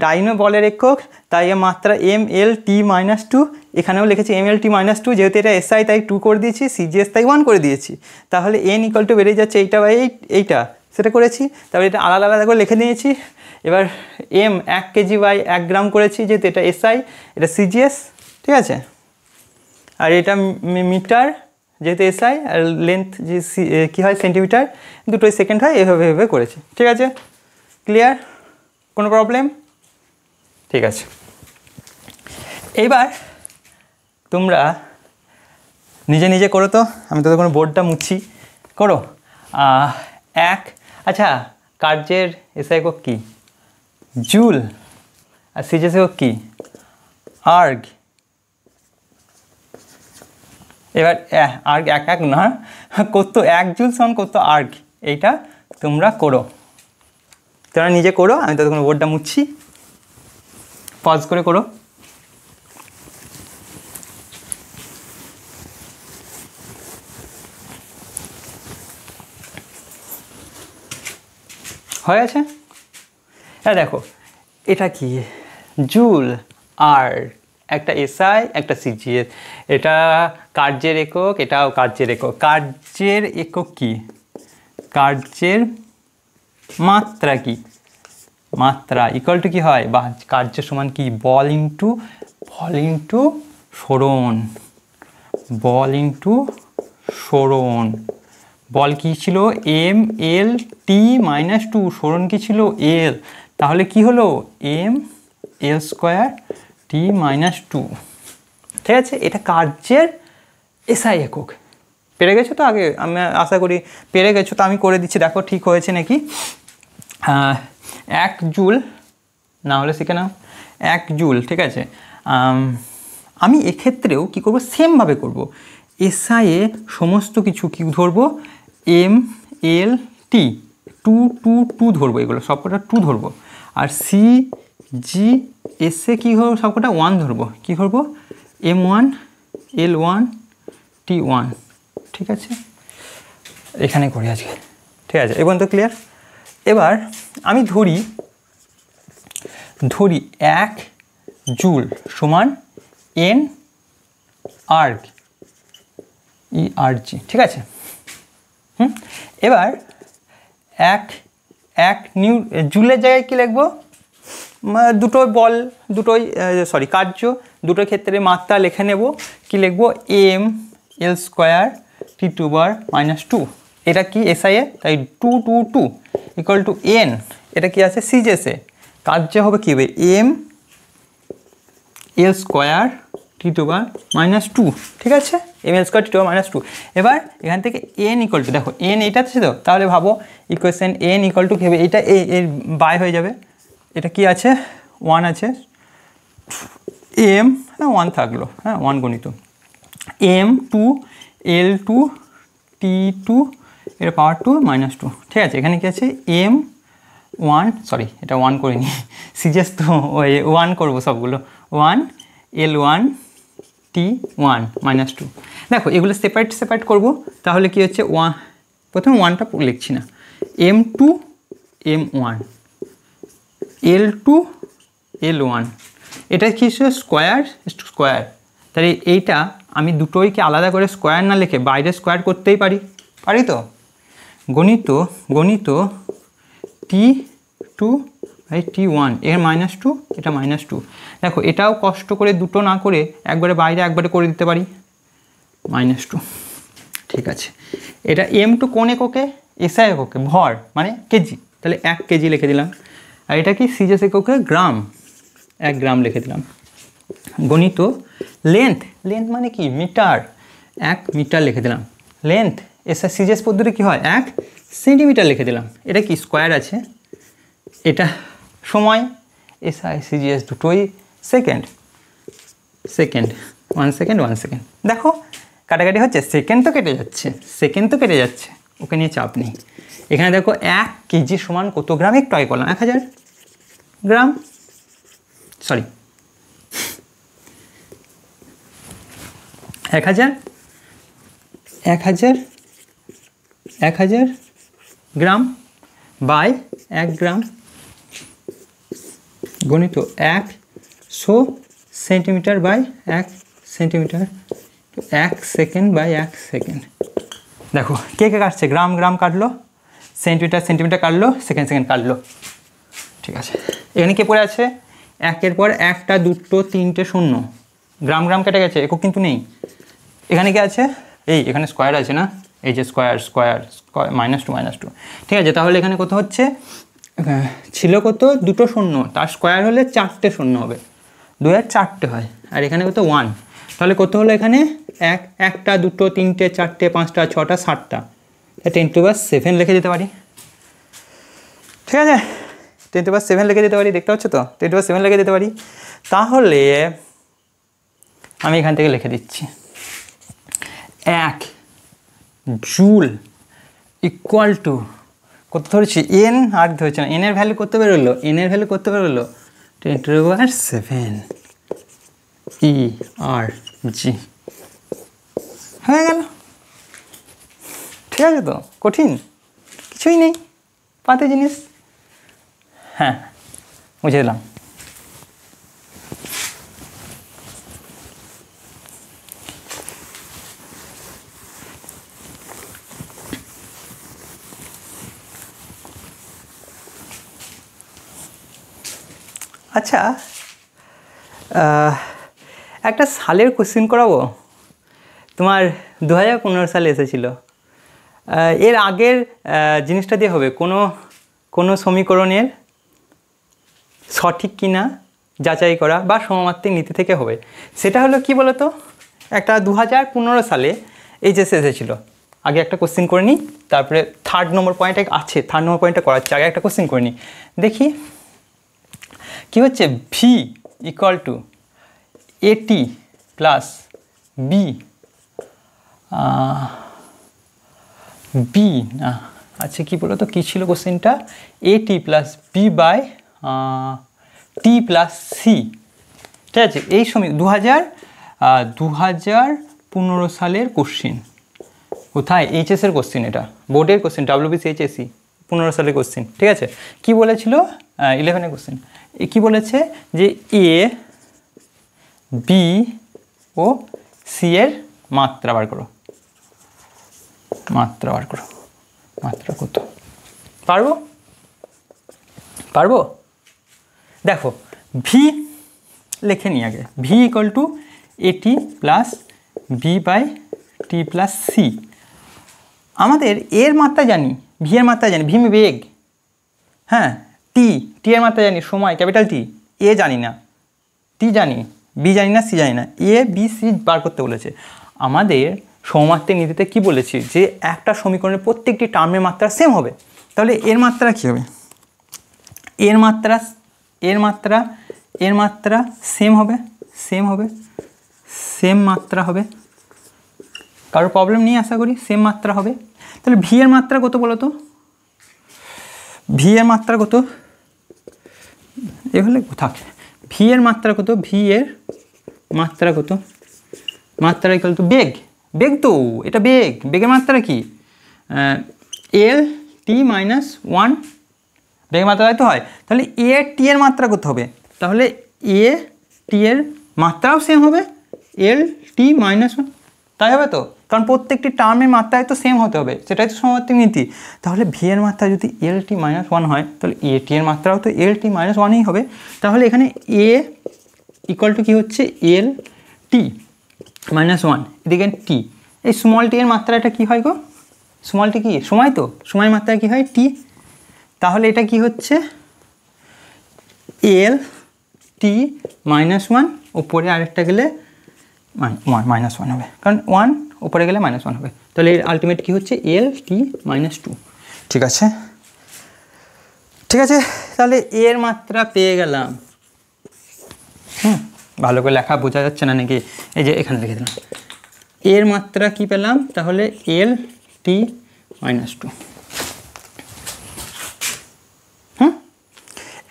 ডাইনও বলের একক, তাই মাত্রা mL/t-2, এখানেও লিখেছি mL/t-2, যেহেতু এটা SI তাই 2 করে দিয়েছি, CGS তাই 1 করে দিয়েছি। তাহলে n ইকুয়াল টু বেরিয়ে যাচ্ছে এইটা বাই এইটা, সেটা করেছি। তারপরে এটা আলাদা আলাদা করে লিখে নিয়েছি। এবার m 1 কেজি বাই 1 গ্রাম করেছি, যেহেতু এটা SI, এটা CGS। ঠিক আছে, আর এটা মিটার, যেহেতু SI, আর লেন্থ যে কী হয় সেন্টিমিটার, দুটোই সেকেন্ড হয়, এভাবে এভাবে করেছি। ঠিক আছে, ক্লিয়ার, কোনো প্রবলেম? ঠিক আছে, এইবার তোমরা নিজে নিজে করো তো, আমি তো কোনো বোর্ডটা মুছি, করো। আচ্ছা, কার্যের SI একক কী, জুল, আর CGS একক কী, আর্গ। এবার আর্গ এক না, কত 1 জুল সমান কত আর্গ, এইটা তোমরা করো, তোমরা নিজে করো, আমি ততক্ষণ বোর্ডটা মুছছি, পজ করে করো। হয়ে আছে? হ্যাঁ, দেখো এটা কি, জুল, আর একটা SI একটা CGS, এটা কার্যের একক, এটাও কার্যের একক। কার্যের একক কি, কার্যের মাত্রা কি, মাত্রা ইকুয়াল টু কী হয়, বা কার্য সমান কি, বল ইন্টু সরণ, বল ইন্টু সরণ। বল কী ছিল, mL/t-2, সরণ কী ছিল, L, তাহলে কি হলো mL²t-2। ঠিক আছে, এটা কার্যের SI একক। পেরে গেছো তো, আগে আমি আশা করি পেরে গেছো, তো আমি করে দিচ্ছি, দেখো ঠিক হয়েছে নাকি। 1 জুল, না হলে শিখে নাও, 1 জুল। ঠিক আছে, আমি এক্ষেত্রেও কী করবো, সেমভাবে করবো। SI এ সমস্ত কিছু কী ধরবো, mL/t, 2 ধরবো, এগুলো সবকটা 2 ধরবো। আর CGS এ কী ধরবো, সবকটা 1 ধরবো। কী ধরবো, m1 L1 T1। ঠিক আছে, এখানে করি আজকে। ঠিক আছে, এবার তো ক্লিয়ার। এবার আমি ধরি 1 জুল সমান n আর্গ, ERG। ঠিক আছে, এবার এক জুলের জায়গায় কী লিখবো, দুটো বল, দুটোই কার্য, দুটোর ক্ষেত্রে মাত্রা লিখে নেব। কি লিখবো, mL²t⁻²। এটা কি SI এ, তাই 2 ইকুয়াল টু n। এটা কি আছে CGS এ, কার্য হবে কী হবে, mL²t⁻²। ঠিক আছে, mL²t⁻²। এবার এখান থেকে n ইকুয়াল টু, দেখো n এইটা আছে তো, তাহলে ভাবো ইকুয়েশন n ইকুয়াল টু কী হবে, এটা এর বাই হয়ে যাবে। এটা কি আছে, 1 আছে, m, হ্যাঁ 1 থাকলো, হ্যাঁ 1 গণিত, m2 L2 T2 এর পাওয়ার 2 -2। ঠিক আছে, এখানে কি আছে, m1, সরি এটা 1 করিনি, CGS তো ওই 1 করবো সবগুলো, 1 L1 T1 -2। দেখো এগুলো সেপারেট করবো, তাহলে কি হচ্ছে, প্রথমে 1টা লিখছি না, m2 m1 L2 L1, এটা কি স্কোয়ার, তাহলে এইটা আমি দুটোইকে আলাদা করে স্কোয়ার না লিখে বাইরে স্কোয়ার করতেই পারি তো। গণিত T2/T1 এর -2, এটা -2। দেখো এটাও কষ্ট করে দুটো না করে একবারে বাইরে একবারে করে দিতে পারি। -2, ঠিক আছে। এটা m2 কোন এককে? SI এককে, ভর মানে কেজি, তাহলে 1 কেজি লিখে দিলাম। আর এটা কি সিজিএস এককে? গ্রাম, 1 গ্রাম লিখে দিলাম। গণিত লেন্থ, লেন্থ মানে কি? মিটার, 1 মিটার লিখে দিলাম। লেন্থ এসআই সিজিএস পদ্ধতি কি হয়? 1 সেন্টিমিটার লিখে দিলাম। এটা কি স্কোয়ার আছে, এটা সময়, এসআই সিজিএস দুটোই সেকেন্ড, 1 সেকেন্ড 1 সেকেন্ড। দেখো কাটাকাটি হচ্ছে, সেকেন্ড তো কেটে যাচ্ছে, সেকেন্ড তো কেটে যাচ্ছে, ওকে নিয়ে চাপ নেই। এখানে দেখো 1 কেজি সমান কত গ্রাম? একটু আগে করলাম 1000 গ্রাম, সরি 1000 গ্রাম বাই 1 গ্রাম গণিত 100 centimetre by 1 centimetre, 1 second by 1 second. দেখো কে কে কাটছে? গ্রাম গ্রাম কাটলো, সেন্টিমিটার সেন্টিমিটার কাটলো, সেকেন্ড সেকেন্ড কাটলো, ঠিক আছে। এখানে কে পড়ে আছে? 1-এর পর 1টা 2টো 3টে 0, গ্রাম গ্রাম কেটে গেছে, একক কিন্তু নেই। এখানে কি আছে? এই এখানে স্কোয়ার আছে না, এই যে স্কোয়ার স্কোয়ার স্কোয়ার, -2 ঠিক আছে। তাহলে এখানে কত হচ্ছে? ছিল কত? 2টো 0, তার স্কোয়ার হলে 4টে 0 হবে, 2 আর 4টে হয়, আর এখানে কত? 1। তাহলে কত হলো এখানে? 1টা 2টো 3টে 4টে 5টা 6টা 7টা, 10⁻7 লিখে দিতে পারি, ঠিক আছে। 10⁻7 লিখে দিতে পারি, দেখতে পাচ্ছ তো? 10⁻7 লিখে দিতে পারি। তাহলে আমি এখান থেকে লিখে দিচ্ছি 1 জুল ইকুয়াল টু কত ধরেছি? n, আর ধরেছি না, n এর ভ্যালু কত বেরোলো? n এর ভ্যালু কত বেরোলো? 10⁻7 ERG হয়ে গেল, ঠিক আছে তো? কঠিন কিছুই নেই, পাতে জিনিস। হ্যাঁ বুঝে দিলাম। আচ্ছা একটা সালের কোশ্চেন করাবো, তোমার 2015 সালে এসেছিল। এর আগের জিনিসটা দিয়ে হবে, কোনো সমীকরণের সঠিক কিনা যাচাই করা বা সমমাত্রিক নীতি থেকে হবে। সেটা হলো কি বলো তো? একটা 2015 সালে এইচএসে এসেছিলো। আগে একটা কোশ্চেন করে নিই, তারপরে 3rd নম্বর পয়েন্টে আছে, 3rd নম্বর পয়েন্টটা করাচ্ছে, আগে একটা কোশ্চেন করে নিই। দেখি কি হচ্ছে? V equal to AT plus B, B না, আচ্ছা কী বলো তো, কী ছিল কোশ্চেনটা? AT plus B by T plus C, ঠিক আছে। এই সময় 2015 সালের কোশ্চেন, কোথায়? এইচএসের কোশ্চেন, এটা বোর্ডের কোশ্চেন, WBCHSE 15 সালের কোশ্চেন, ঠিক আছে। কি বলেছিল? 11-এর কোশ্চেন। কি বলেছে? যে এ বি ও সি এর মাত্রা বার করো, মাত্রা বার করো, মাত্রা কত? পারবো? দেখো ভি লিখে নিই আগে, V equal to AT plus B by T plus C. আমাদের এর মাত্রা জানি, ভি এর মাত্রা জানি, ভি বেগ, হ্যাঁ। টি এর মাত্রা জানি, সময়, ক্যাপিটাল টি। এ জানি না, টি জানি, বি জানি না, সি জানি না, এ বি সি বার করতে বলেছে। আমাদের সমমাত্রিক নীতিতে কি বলেছি? যে একটা সমীকরণের প্রত্যেকটি টার্মের মাত্রা সেম হবে। তাহলে এর মাত্রা কী হবে? এর মাত্রা সেম হবে, সেম মাত্রা হবে। কারোর প্রবলেম নেই আশা করি, সেম মাত্রা হবে। তাহলে ভি এর মাত্রা কত বলো তো? ভি এর মাত্রা কত? এভাবে থাক, ভি এর মাত্রা কত? ভি এর মাত্রা কত? মাত্রা ইকুয়াল টু বেগ, বেগ তো এটা বেগ, বেগের মাত্রা কি? এল টি মাইনাস 1, বেগের মাত্রা তাই তো হয়। তাহলে এ টি এর মাত্রা কত হবে? তাহলে এ টি এর মাত্রাও সেম হবে, এল টি মাইনাস 1, তাই হবে তো? কারণ প্রত্যেকটি টার্মের মাত্রায় তো সেম হতে হবে, সেটাই তো সমমাত্রিক নীতি। তাহলে ভি এর মাত্রা যদি এল টি মাইনাস 1 হয়, তাহলে এ টি এর মাত্রাও তো এল টি মাইনাস 1ই হবে। তাহলে এখানে এ ইকুয়াল টু কী হচ্ছে? এল টি মাইনাস 1, এদিকে টি, এই স্মল টি এর মাত্রাটা কি হয় গো? স্মল টি কি সময়? তো সময়ের মাত্রা কি হয়? টি। তাহলে এটা কি হচ্ছে? এল টি -1, উপরে আরেকটা গেলে -1 হবে, কারণ 1 উপরে গেলে -1 হবে। তাহলে এর আলটিমেট কি হচ্ছে? এল টি -2। ঠিক আছে, ঠিক আছে, তাহলে এর মাত্রা পেয়ে গেলাম। ভালো করে লেখা বোঝা যাচ্ছে না নাকি? এই যে এখানে লিখে দিলাম, এর মাত্রা কি পেলাম? তাহলে এল টি -2।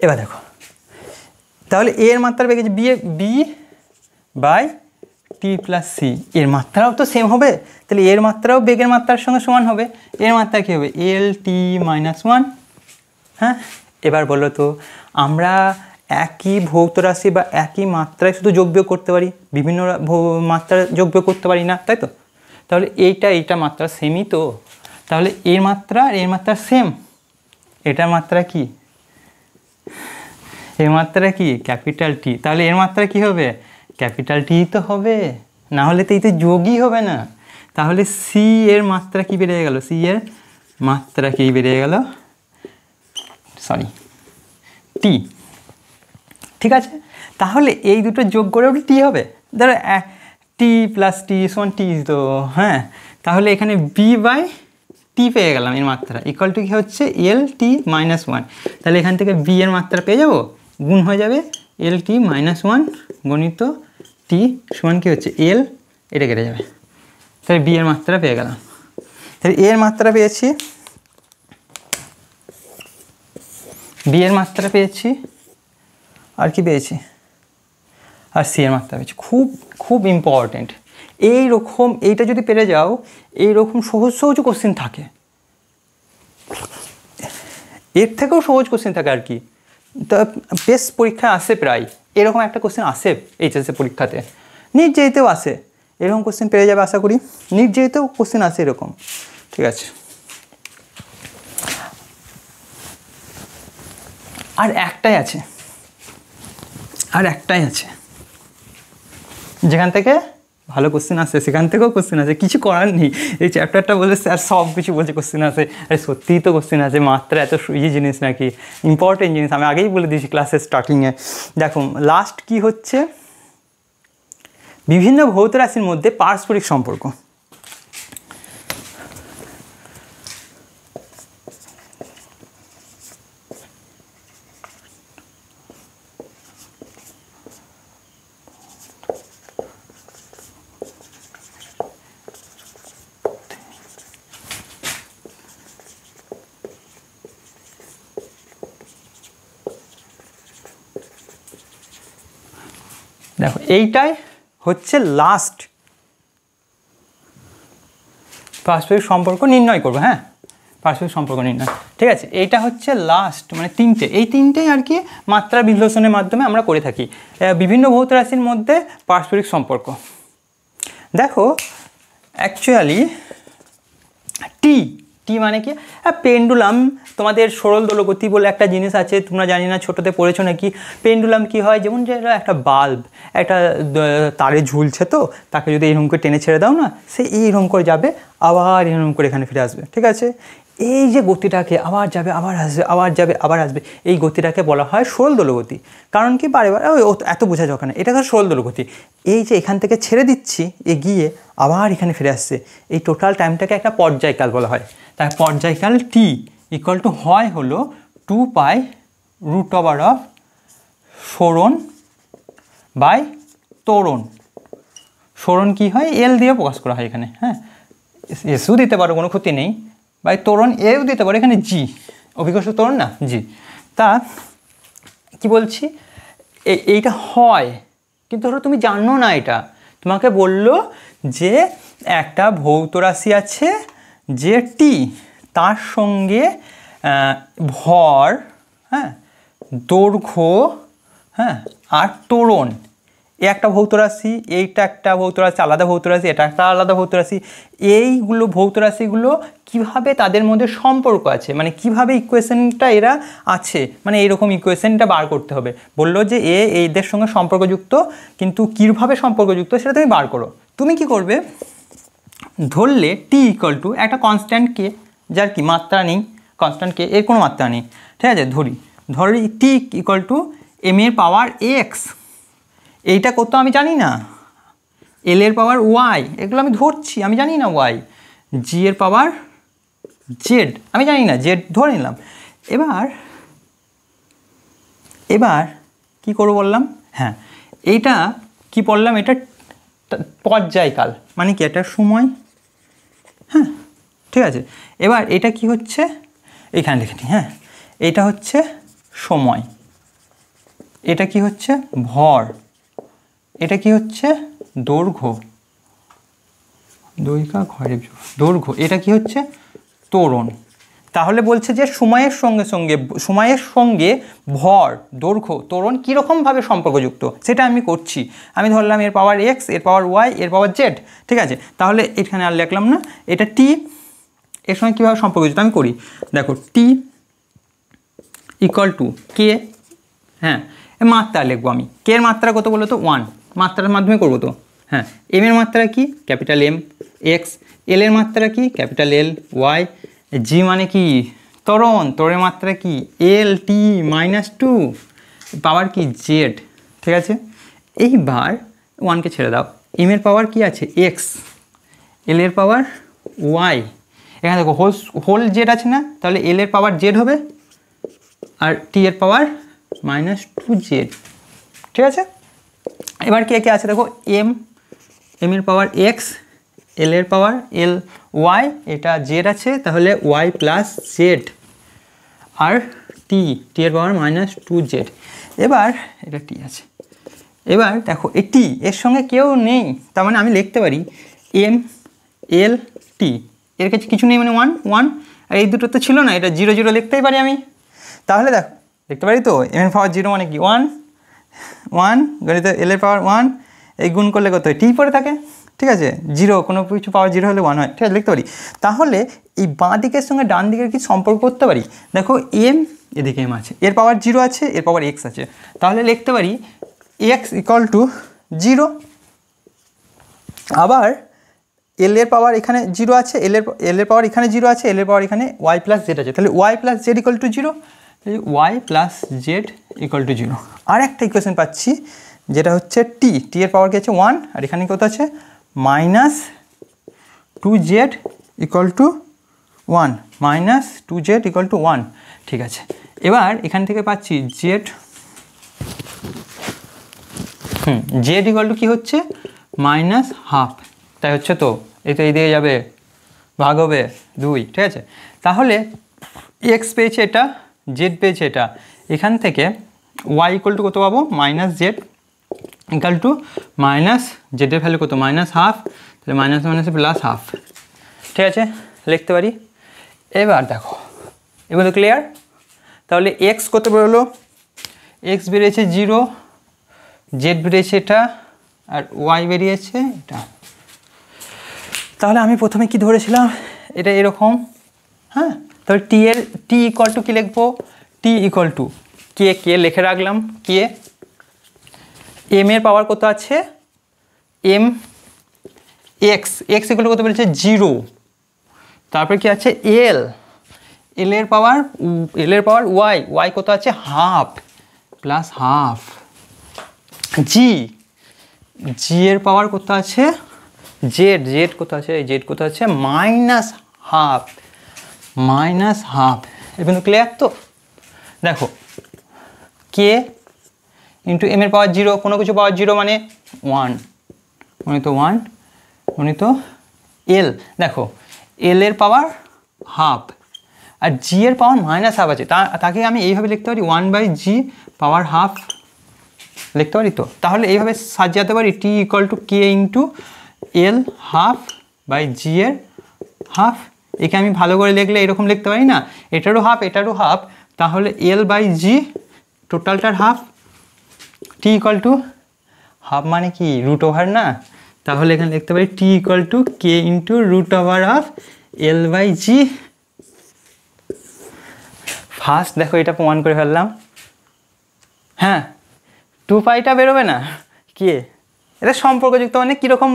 এবার দেখো, তাহলে এর মাত্রা পেয়ে গেছে B by T plus C. এর মাত্রাও তো সেম হবে, তাহলে এর মাত্রাও বেগের মাত্রার সঙ্গে সমান হবে। এর মাত্রা কী হবে? এল টি -1। হ্যাঁ, এবার বলো তো, আমরা একই ভৌত রাশি বা একই মাত্রায় শুধু যোগ বিয়োগ করতে পারি, বিভিন্ন মাত্রা যোগ বিয়োগ করতে পারি না, তাই তো? তাহলে এইটা মাত্রা সেমই তো। তাহলে এর মাত্রা আর এর মাত্রা সেম। এটার মাত্রা কি? এর মাত্রা কি? Capital T. তাহলে এর মাত্রা কি হবে? ক্যাপিটাল টি তো হবে, না হলে তো এই তো যোগই হবে না। তাহলে সি এর মাত্রা কি বেড়ে গেল? সি এর মাত্রা কি বেড়ে গেল? সরি, টি। ঠিক আছে, তাহলে এই দুটো যোগ করে ওটা টি হবে। ধরো টি প্লাস টি সমান টি তো, হ্যাঁ, তাহলে এখানে বি বাই টি পেয়ে গেলাম এর মাত্রা, ইকুয়াল টু কি হচ্ছে? এল টি -1। তাহলে এখান থেকে বি এর মাত্রা পেয়ে যাব, গুণ হয়ে যাবে এল টি -1 গণিত টি সমান কি হচ্ছে? এল, এটা কেটে যাবে। তাহলে বি এর মাত্রা পেয়ে গেলাম। তাহলে এর মাত্রা পেয়েছি, বি এর মাত্রা পেয়েছি, আর কি পেয়েছি? আর সি এর মাত্রা পেয়েছি। খুব খুব ইম্পর্টেন্ট এইরকম, এইটা যদি পেরে যাও, এইরকম সহজ সহজ কোশ্চেন থাকে, এর থেকেও সহজ কোশ্চেন থাকে আর কি। তা বেশ পরীক্ষায় আসে, প্রায় এরকম একটা কোশ্চেন আসে এইচএসসি পরীক্ষাতে, নিট যেতেও আসে এরকম কোশ্চেন পেয়ে যাবে আশা করি। নিট যেতেও কোশ্চেন আসে এরকম। ঠিক আছে, আর একটাই আছে, যেখান থেকে ভালো কোশ্চেন আসে সেখান থেকেও কোশ্চেন আসে, কিছু করার নেই। এই চ্যাপ্টারটা বলে স্যার সব কিছু বলছে কোশ্চেন আসে, আরে সত্যিই তো কোশ্চেন আসে। মাত্রা এত ইজি জিনিস নাকি, ইম্পর্টেন্ট জিনিস, আমি আগেই বলে দিয়েছি ক্লাসের স্টার্টিংয়ে। দেখো লাস্ট কি হচ্ছে? বিভিন্ন ভৌত রাশির মধ্যে পারস্পরিক সম্পর্ক। দেখো এইটাই হচ্ছে লাস্ট পারস্পরিক সম্পর্ক নির্ণয় করবো। হ্যাঁ, পারস্পরিক সম্পর্ক নির্ণয়, ঠিক আছে। এইটা হচ্ছে লাস্ট, মানে তিনটে, এই তিনটেই আর কি মাত্রা বিশ্লেষণের মাধ্যমে আমরা করে থাকি বিভিন্ন ভৌত রাশির মধ্যে পারস্পরিক সম্পর্ক। দেখো অ্যাকচুয়ালি টি মানে কি? পেন্ডুলাম, তোমাদের সরল দোলগতি বলে একটা জিনিস আছে, তোমরা জানি না ছোটোতে পড়েছো নাকি। পেন্ডুলাম কি হয়? যেমন যে একটা বাল্ব একটা তারে ঝুলছে, তো তাকে যদি এইরকম করে টেনে ছেড়ে দাও না, সে এইরকম করে যাবে, আবার এরকম করে এখানে ফিরে আসবে। ঠিক আছে, এই যে গতিটাকে আবার যাবে আবার আসবে, আবার যাবে আবার আসবে, এই গতিটাকে বলা হয় সরল দোলগতি। কারণ কি? বারে বারে এত বোঝা যাবে না, এটা সরল দোলগতি। এই যে এখান থেকে ছেড়ে দিচ্ছি, এগিয়ে আবার এখানে ফিরে আসছে, এই টোটাল টাইমটাকে একটা পর্যায়কাল বলা হয়। তাই পর্যায়কাল টি ইকুয়াল টু হয় হলো 2π√/, সরণ বাই ত্বরণ। সরণ কি হয়? এল দিয়ে প্রকাশ করা হয় এখানে। হ্যাঁ, এসও দিতে পারো, কোনো ক্ষতি নেই, বাই ত্বরণ এও দিতে পারো, এখানে জি অভিকর্ষ ত্বরণ না, জি। তা কি বলছি, এইটা হয়, কিন্তু ধরো তুমি জানো না এটা, তোমাকে বললো যে একটা ভৌত রাশি আছে যে টি, তার সঙ্গে ভর, হ্যাঁ, দৈর্ঘ্য, হ্যাঁ, আর ত্বরণ, এ একটা ভৌত রাশি, এইটা একটা ভৌত রাশি, আলাদা ভৌত রাশি, এটা একটা আলাদা ভৌত রাশি। এইগুলো ভৌত রাশিগুলো কীভাবে তাদের মধ্যে সম্পর্ক আছে, মানে কিভাবে ইকুয়েশনটা এরা আছে, মানে এইরকম ইকুয়েশনটা বার করতে হবে। বললো যে এদের সঙ্গে সম্পর্কযুক্ত, কিন্তু কীভাবে সম্পর্কযুক্ত সেটা তুমি বার করো। তুমি কি করবে? ধরলে টি ইকুয়াল টু একটা কনস্ট্যান্ট কে, যার কি মাত্রা নেই, কনস্ট্যান্ট কে এর কোনো মাত্রা নেই, ঠিক আছে। ধরি টি ইকুয়াল টু এম এর পাওয়ার এক্স, এইটা কত আমি জানি না, এল এর পাওয়ার ওয়াই এগুলো আমি ধরছি, আমি জানি না ওয়াই, জি এর পাওয়ার জেড আমি জানি না, জেড ধরে নিলাম। এবার কি করবো বললাম, হ্যাঁ এইটা কি বললাম, এটা পর্যায়কাল, মানে কি একটা সময়, হ্যাঁ ঠিক আছে। এবার এটা কি হচ্ছে, এইখানে লিখে নিই, হ্যাঁ এটা হচ্ছে সময়, এটা কি হচ্ছে ভর, এটা কি হচ্ছে দৈর্ঘ্য, দৈর্ঘ্য, এটা কি হচ্ছে ত্বরণ। তাহলে বলছে যে সময়ের সঙ্গে ভর, দৈর্ঘ্য, ত্বরণ কীরকমভাবে সম্পর্কযুক্ত সেটা আমি করছি। আমি ধরলাম এর পাওয়ার এক্স, এর পাওয়ার ওয়াই, এর পাওয়ার জেড, ঠিক আছে। তাহলে এখানে আর লিখলাম না, এটা টি এর সঙ্গে কীভাবে সম্পর্কযুক্ত আমি করি, দেখো টি ইকুয়াল টু কে, হ্যাঁ মাত্রা লিখবো আমি, কে এর মাত্রা কত বলো তো 1, মাত্রার মাধ্যমে করবো তো, হ্যাঁ এম এর মাত্রা কি ক্যাপিটাল এম এক্স, এল এর মাত্রা কি ক্যাপিটাল এল ওয়াই, জি মানে কি ত্বরণের মাত্রা কি এল টি -2, পাওয়ার কি জেড, ঠিক আছে। এইবার 1কে ছেড়ে দাও, এম এর পাওয়ার কি আছে এক্স, এল এর পাওয়ার ওয়াই, এখানে দেখো হোল জেড আছে না, তাহলে এল এর পাওয়ার জেড হবে আর টি এর পাওয়ার -2z, ঠিক আছে। এবার কে কে আছে দেখো, এম এর পাওয়ার এক্স, এল এর পাওয়ার এল ওয়াই, এটা জেড আছে তাহলে ওয়াই প্লাস জেড, আর টি এর পাওয়ার -2z। এবার এটা টি আছে, এবার দেখো এই টি এর সঙ্গে কেউ নেই, তার মানে আমি লিখতে পারি এম এল টি, এর কাছে কিছু নেই মানে 1 আর এই দুটো তো ছিল না, এটা 0 0 লিখতেই পারি আমি। তাহলে দেখো দেখতে পারি তো এম এর পাওয়ার 0 মানে কি 1 গণিত এল এর পাওয়ার 1, এই গুণ করলে কত হয় টি পরে থাকে, ঠিক আছে। 0 কোনো কিছু পাওয়ার 0 হলে 1 হয়, ঠিক আছে লিখতে পারি। তাহলে এই বাঁ দিকের সঙ্গে ডান দিকের কি সম্পর্ক করতে পারি, দেখো এম এদিকে এম আছে, এর পাওয়ার 0 আছে, এর পাওয়ার এক্স আছে, তাহলে লিখতে পারি এক্স ইকুয়াল টু 0। আবার এল এর পাওয়ার এখানে 0 আছে, এল এর পাওয়ার এখানে 0 আছে, এল এর পাওয়ার এখানে ওয়াই প্লাস জেড আছে, তাহলে Y plus Z equal to 0, Y plus Z equal to 0। আর একটা ইকুয়েশন পাচ্ছি যেটা হচ্ছে টি এর পাওয়ার কি আছে 1 আর এখানে কত আছে -2z equal to 1, -2z equal to 1, ঠিক আছে। এবার এখান থেকে পাচ্ছি জেড, জেড ইকুয়াল টু কী হচ্ছে -12, তাই হচ্ছে তো, এই তো এই দিকে যাবে ভাগ হবে 2, ঠিক আছে। তাহলে এক্স পেয়েছে এটা, জেড পেয়েছে এটা, এখান থেকে ওয়াই ইকুয়াল টু কত পাবো -z ইকুয়াল টু জেডের ভ্যালু কত -12, তাহলে -1 +1/2, ঠিক আছে লিখতে পারি। এবার দেখো এগুলো তো ক্লিয়ার, তাহলে এক্স কত বেরোলো, এক্স বেরিয়েছে 0, জেড বেরিয়েছে এটা আর ওয়াই বেরিয়েছে এটা। তাহলে আমি প্রথমে কি ধরেছিলাম, এটা এরকম, হ্যাঁ তাহলে টি ইকুয়াল টু কী লিখবো, টি ইকুয়াল টু কে লিখে রাখলাম, কে এম এর পাওয়ার কত আছে এম এক্স ইকুয়াল টু কত বলেছে 0, তারপরে কি আছে এল এর পাওয়ার ওয়াই কত আছে ½ +1/2, জি এর পাওয়ার কত আছে জেড কত আছে, জেড কত আছে -1/2, এবার ক্লিয়ার তো। দেখো কে ইন্টু এম এর পাওয়ার 0, কোনো কিছু পাওয়ার 0 মানে 1 গণিত এল, দেখো এল এর পাওয়ার ½ আর জি এর পাওয়ার -1/2 আছে, তাকে আমি এইভাবে লিখতে পারি 1/g পাওয়ার ½ লিখতে পারি তো। তাহলে এইভাবে সাজাতে পারি T equal to K into L ½ এর ½ একে আমি ভালো করে লিখলে এরকম লিখতে পারি না, এটারও ½ এটারও ½ তাহলে L/G টোটালটার ½ টি ইকুয়াল টু ½ মানে কি √ওভার না, তাহলে এখানে লিখতে পারি T equal to K into √over L/G। First দেখো এটা প্রমাণ করে ফেললাম, হ্যাঁ 2πটা বেরোবে না, কে এটা সম্পর্কযুক্ত মানে কীরকম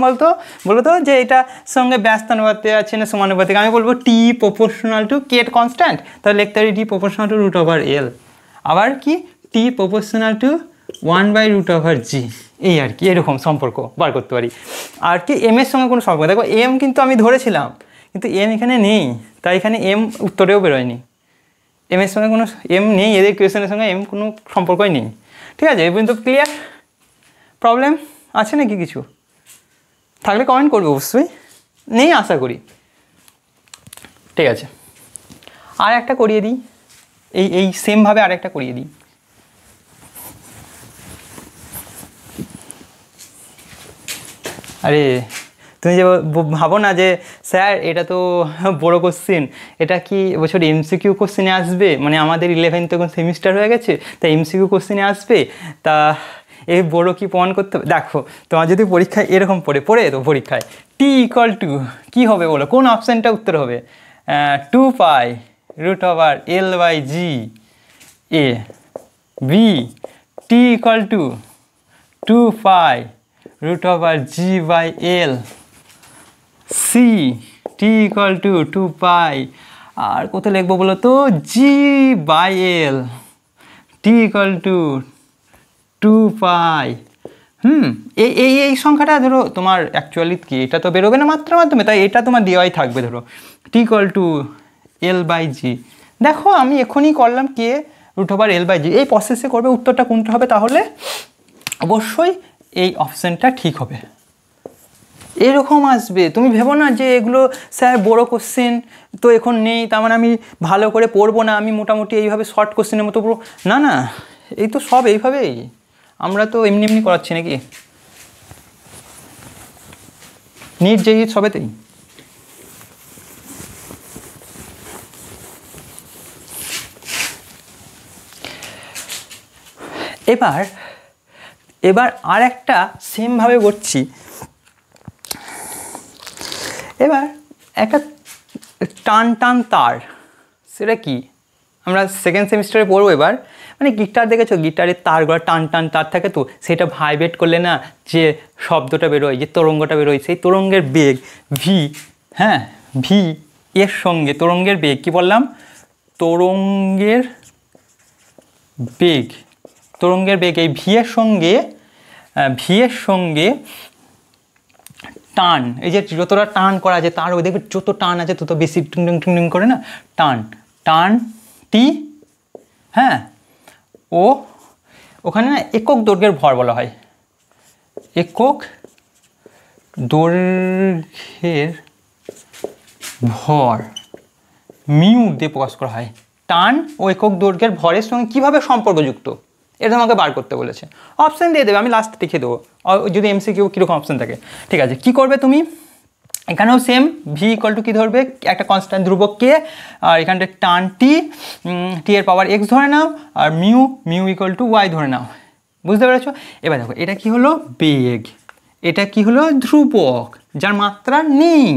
বলো তো যে এটার সঙ্গে ব্যস্তানুপাতে আছে না সমানুপাতিক। আমি বলবো টি প্রপোর্শনাল টু কে কনস্ট্যান্ট, তাহলে লিখতে পারি টি প্রপোর্শনাল টু √L। আবার কি টি প্রপোর্শনাল টু 1/√G, এই আর কি এরকম সম্পর্ক বার করতে পারি। আর কি এম এর সঙ্গে কোনো সম্পর্ক, দেখো এম কিন্তু আমি ধরেছিলাম কিন্তু এম এখানে নেই, তাই এখানে এম উত্তরেও বেরোয়নি। এম এর সঙ্গে কোনো এম নেই, এদের কোয়েশনের সঙ্গে এম কোনো সম্পর্কই নেই। ঠিক আছে, এই পর্যন্ত ক্লিয়ার? প্রবলেম আছে নাকি কিছু? থাকলে কমেন্ট করবে, অবশ্যই নেই আশা করি। ঠিক আছে, আর একটা করিয়ে দিই, এই সেমভাবে আর একটা করিয়ে দিই। আরে তুমি যে ভাবো না যে স্যার এটা তো বড় কোশ্চেন, এটা কি এবছর এমসিকিউ কোশ্চেনে আসবে, মানে আমাদের 11th এখন সেমিস্টার হয়ে গেছে তা এমসিকিউ কোশ্চেনে আসবে, তা এই বড় কি প্রমাণ করতে হবে? দেখো তোমার যদি পরীক্ষায় এরকম পড়ে তো পরীক্ষায় টি ইকুয়াল টু কী হবে বলো, কোন অপশানটা উত্তর হবে? 2π√L/G, A B T equal to 2π√G/L, C T equal to 2π, আর কত লিখবো বলো তো, G/L, টি ইকুয়াল টু 2π। এই সংখ্যাটা ধরো তোমার অ্যাকচুয়ালি কি এটা তো বেরোবে না মাত্রার মাধ্যমে, তাই এটা তোমার দেওয়াই থাকবে। ধরো টি ইকুয়াল টু L/G, দেখো আমি এখনই করলাম K√L/G, এই প্রসেসে করবে, উত্তরটা কোনটা হবে? তাহলে অবশ্যই এই অপশানটা ঠিক হবে, এরকম আসবে। তুমি ভেবো না যে এগুলো স্যার বড় কোশ্চেন তো এখন নেই, তার মানে আমি ভালো করে পড়বো না, আমি মোটামুটি এইভাবে শর্ট কোশ্চেনের মতো পড়বো না। না, এই তো সব এইভাবেই, আমরা তো এমনি এমনি করাচ্ছি নাকি, নিট জেই সবেতেই। এবার আর একটা সেমভাবে করছি। এবার একটা টান তার, সেটা কি আমরা সেকেন্ড সেমিস্টারে পড়বো। এবার মানে গিটার দেখেছো, গিটারের তারগুলো টান তার থাকে তো, সেটা ভাইব্রেট করলে না যে শব্দটা বেরোয়, যে তরঙ্গটা বেরোয়, সেই তরঙ্গের বেগ ভি, হ্যাঁ ভি এর সঙ্গে তরঙ্গের বেগ কি বললাম, তরঙ্গের বেগ এই ভি এর সঙ্গে টান, এই যে যতটা টান করা আছে তার দেখবে যত টান আছে তত বেশি টুং করে না, টান টি, হ্যাঁ ও ওখানে না একক দৈর্ঘ্যের ভর বলা হয়, একক দৈর্ঘ্যের ভর মিউ দিয়ে প্রকাশ করা হয়। টান ও একক দৈর্ঘ্যের ভরের সঙ্গে কীভাবে সম্পর্কযুক্ত, এটা আমাকে বার করতে বলেছে। অপশান দিয়ে দেবে, আমি লাস্টে লিখে দেবো যদি এমসিকিউ কীরকম অপশান থাকে। ঠিক আছে, কী করবে তুমি, এখানেও সেম ভি ইকুয়াল টু কী ধরবে, একটা কনস্ট্যান্ট ধ্রুবক কে, আর এখানটা টান টি এর পাওয়ার এক্স ধরে নাও, আর মিউ ইকুয়াল টু ওয়াই ধরে নাও। বুঝতে পেরেছো? এবার দেখো এটা কি হলো বেগ, এটা কি হলো ধ্রুবক যার মাত্রা নেই,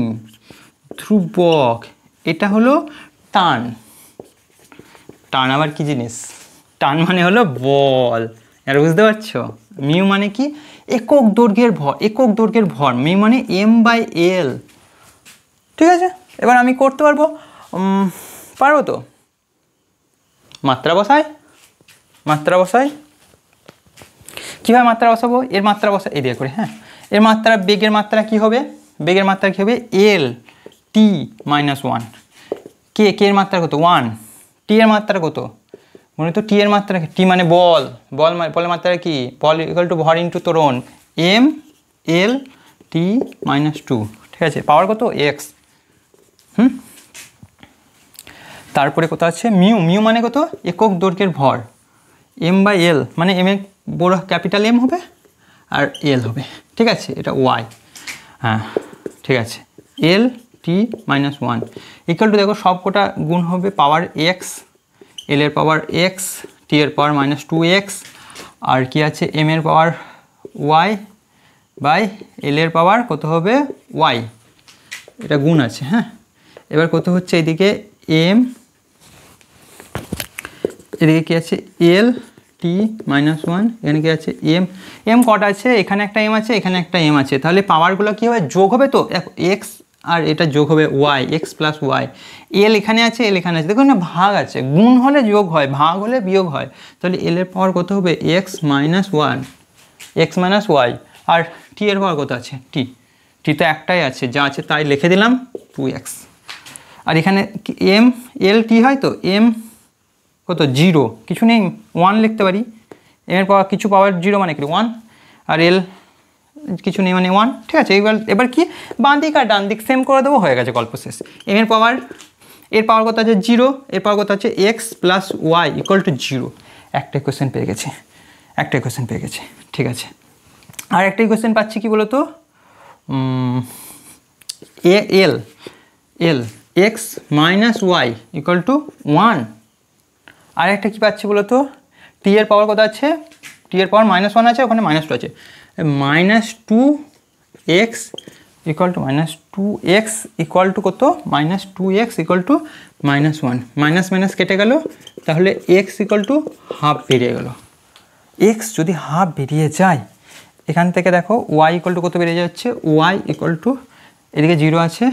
ধ্রুবক, এটা হলো টান আবার কি জিনিস, টান মানে হলো বল, আর বুঝতে পারছো? মিউ মানে কি, একক দৈর্ঘ্যের ভর, মিউ মানে M/L। ঠিক আছে, এবার আমি করতে পারবো তো, মাত্রা বসাই। কীভাবে মাত্রা বসাবো, এর মাত্রা বসাই এই দিয়ে করে, হ্যাঁ এর মাত্রা বেগের মাত্রা কি হবে, L/T-1, কে এর মাত্রা কত 1, টি এর মাত্রা কত, মনে তো টি এর মাত্রা, টি মানে বলের মাত্রা কি, বল ইকুয়াল টু ভর ইন্টু ত্বরণ, M/L/T-2। ঠিক আছে, পাওয়ার কত এক্স। তারপরে কত আছে মিউ মানে কত, একক দৈর্ঘ্যের ভর, M/L মানে এম এর বড় ক্যাপিটাল এম হবে আর এল হবে। ঠিক আছে, এটা ওয়াই, হ্যাঁ ঠিক আছে, L/T-1 ইকুয়াল টু দেখো সব কটা গুণ হবে পাওয়ার এক্স, এল এর পাওয়ার এক্স, টি এর পাওয়ার -2x, আর কি আছে এম এর পাওয়ার ওয়াই বাই এল এর পাওয়ার কত হবে ওয়াই, এটা গুণ আছে। হ্যাঁ, এবার কত হচ্ছে এদিকে এম, এদিকে কি আছে L/T টি মাইনাস ওয়ান, এখানে কি আছে এম, এম কটা আছে, এখানে একটা এম আছে, এখানে একটা এম আছে, তাহলে পাওয়ারগুলো কী হবে, যোগ হবে, তো এক্স আর এটা যোগ হবে ওয়াই, এক্স প্লাস ওয়াই, এল এখানে আছে, এল এখানে আছে, দেখুন না ভাগ আছে, গুণ হলে যোগ হয়, ভাগ হলে বিয়োগ হয়, তাহলে এল এর পাওয়ার কত হবে X minus one, X minus Y, আর টি এর পাওয়ার কত আছে টি, টি তো একটাই আছে, যা আছে তাই লিখে দিলাম 2x, আর এখানে এম এল টি হয়, তো এম কত জিরো, কিছু নেই, 1 লিখতে পারি, এম এর পাওয়ার কিছু পাওয়ার জিরো মানে কি 1, আর এল কিছু নেই মানে 1, ঠিক আছে। এবার কি বাঁ দিক আর ডান দিক সেম করে দেবো, হয়ে গেছে গল্প শেষ। এম এর পাওয়ার, এর পাওয়ার কত আছে জিরো, এর পাওয়ার কত আছে X plus Y equal to zero, একটা কোয়েশ্চেন পেয়ে গেছে, একটা কোয়েশ্চেন পেয়ে গেছে, ঠিক আছে। আর একটা কোয়েশ্চেন পাচ্ছি কি বলতো, L L X minus Y equal to 1, আর একটা কী পাচ্ছি বলতো, টি এর পাওয়ার কত আছে, টি এর পাওয়ার মাইনাস 1 আছে, ওখানে মাইনাস 2 আছে, minus 2x equal to minus 2x equal to কত, minus 2x equal to minus 1, minus minus কেটে গেল, তাহলে x ইকুয়াল টু হাফ বেরিয়ে গেল। x যদি হাফ বেরিয়ে যায়, এখান থেকে দেখো y ইকুয়াল টু কত বেরিয়ে যাচ্ছে, y ইকুয়াল টু এদিকে জিরো আছে,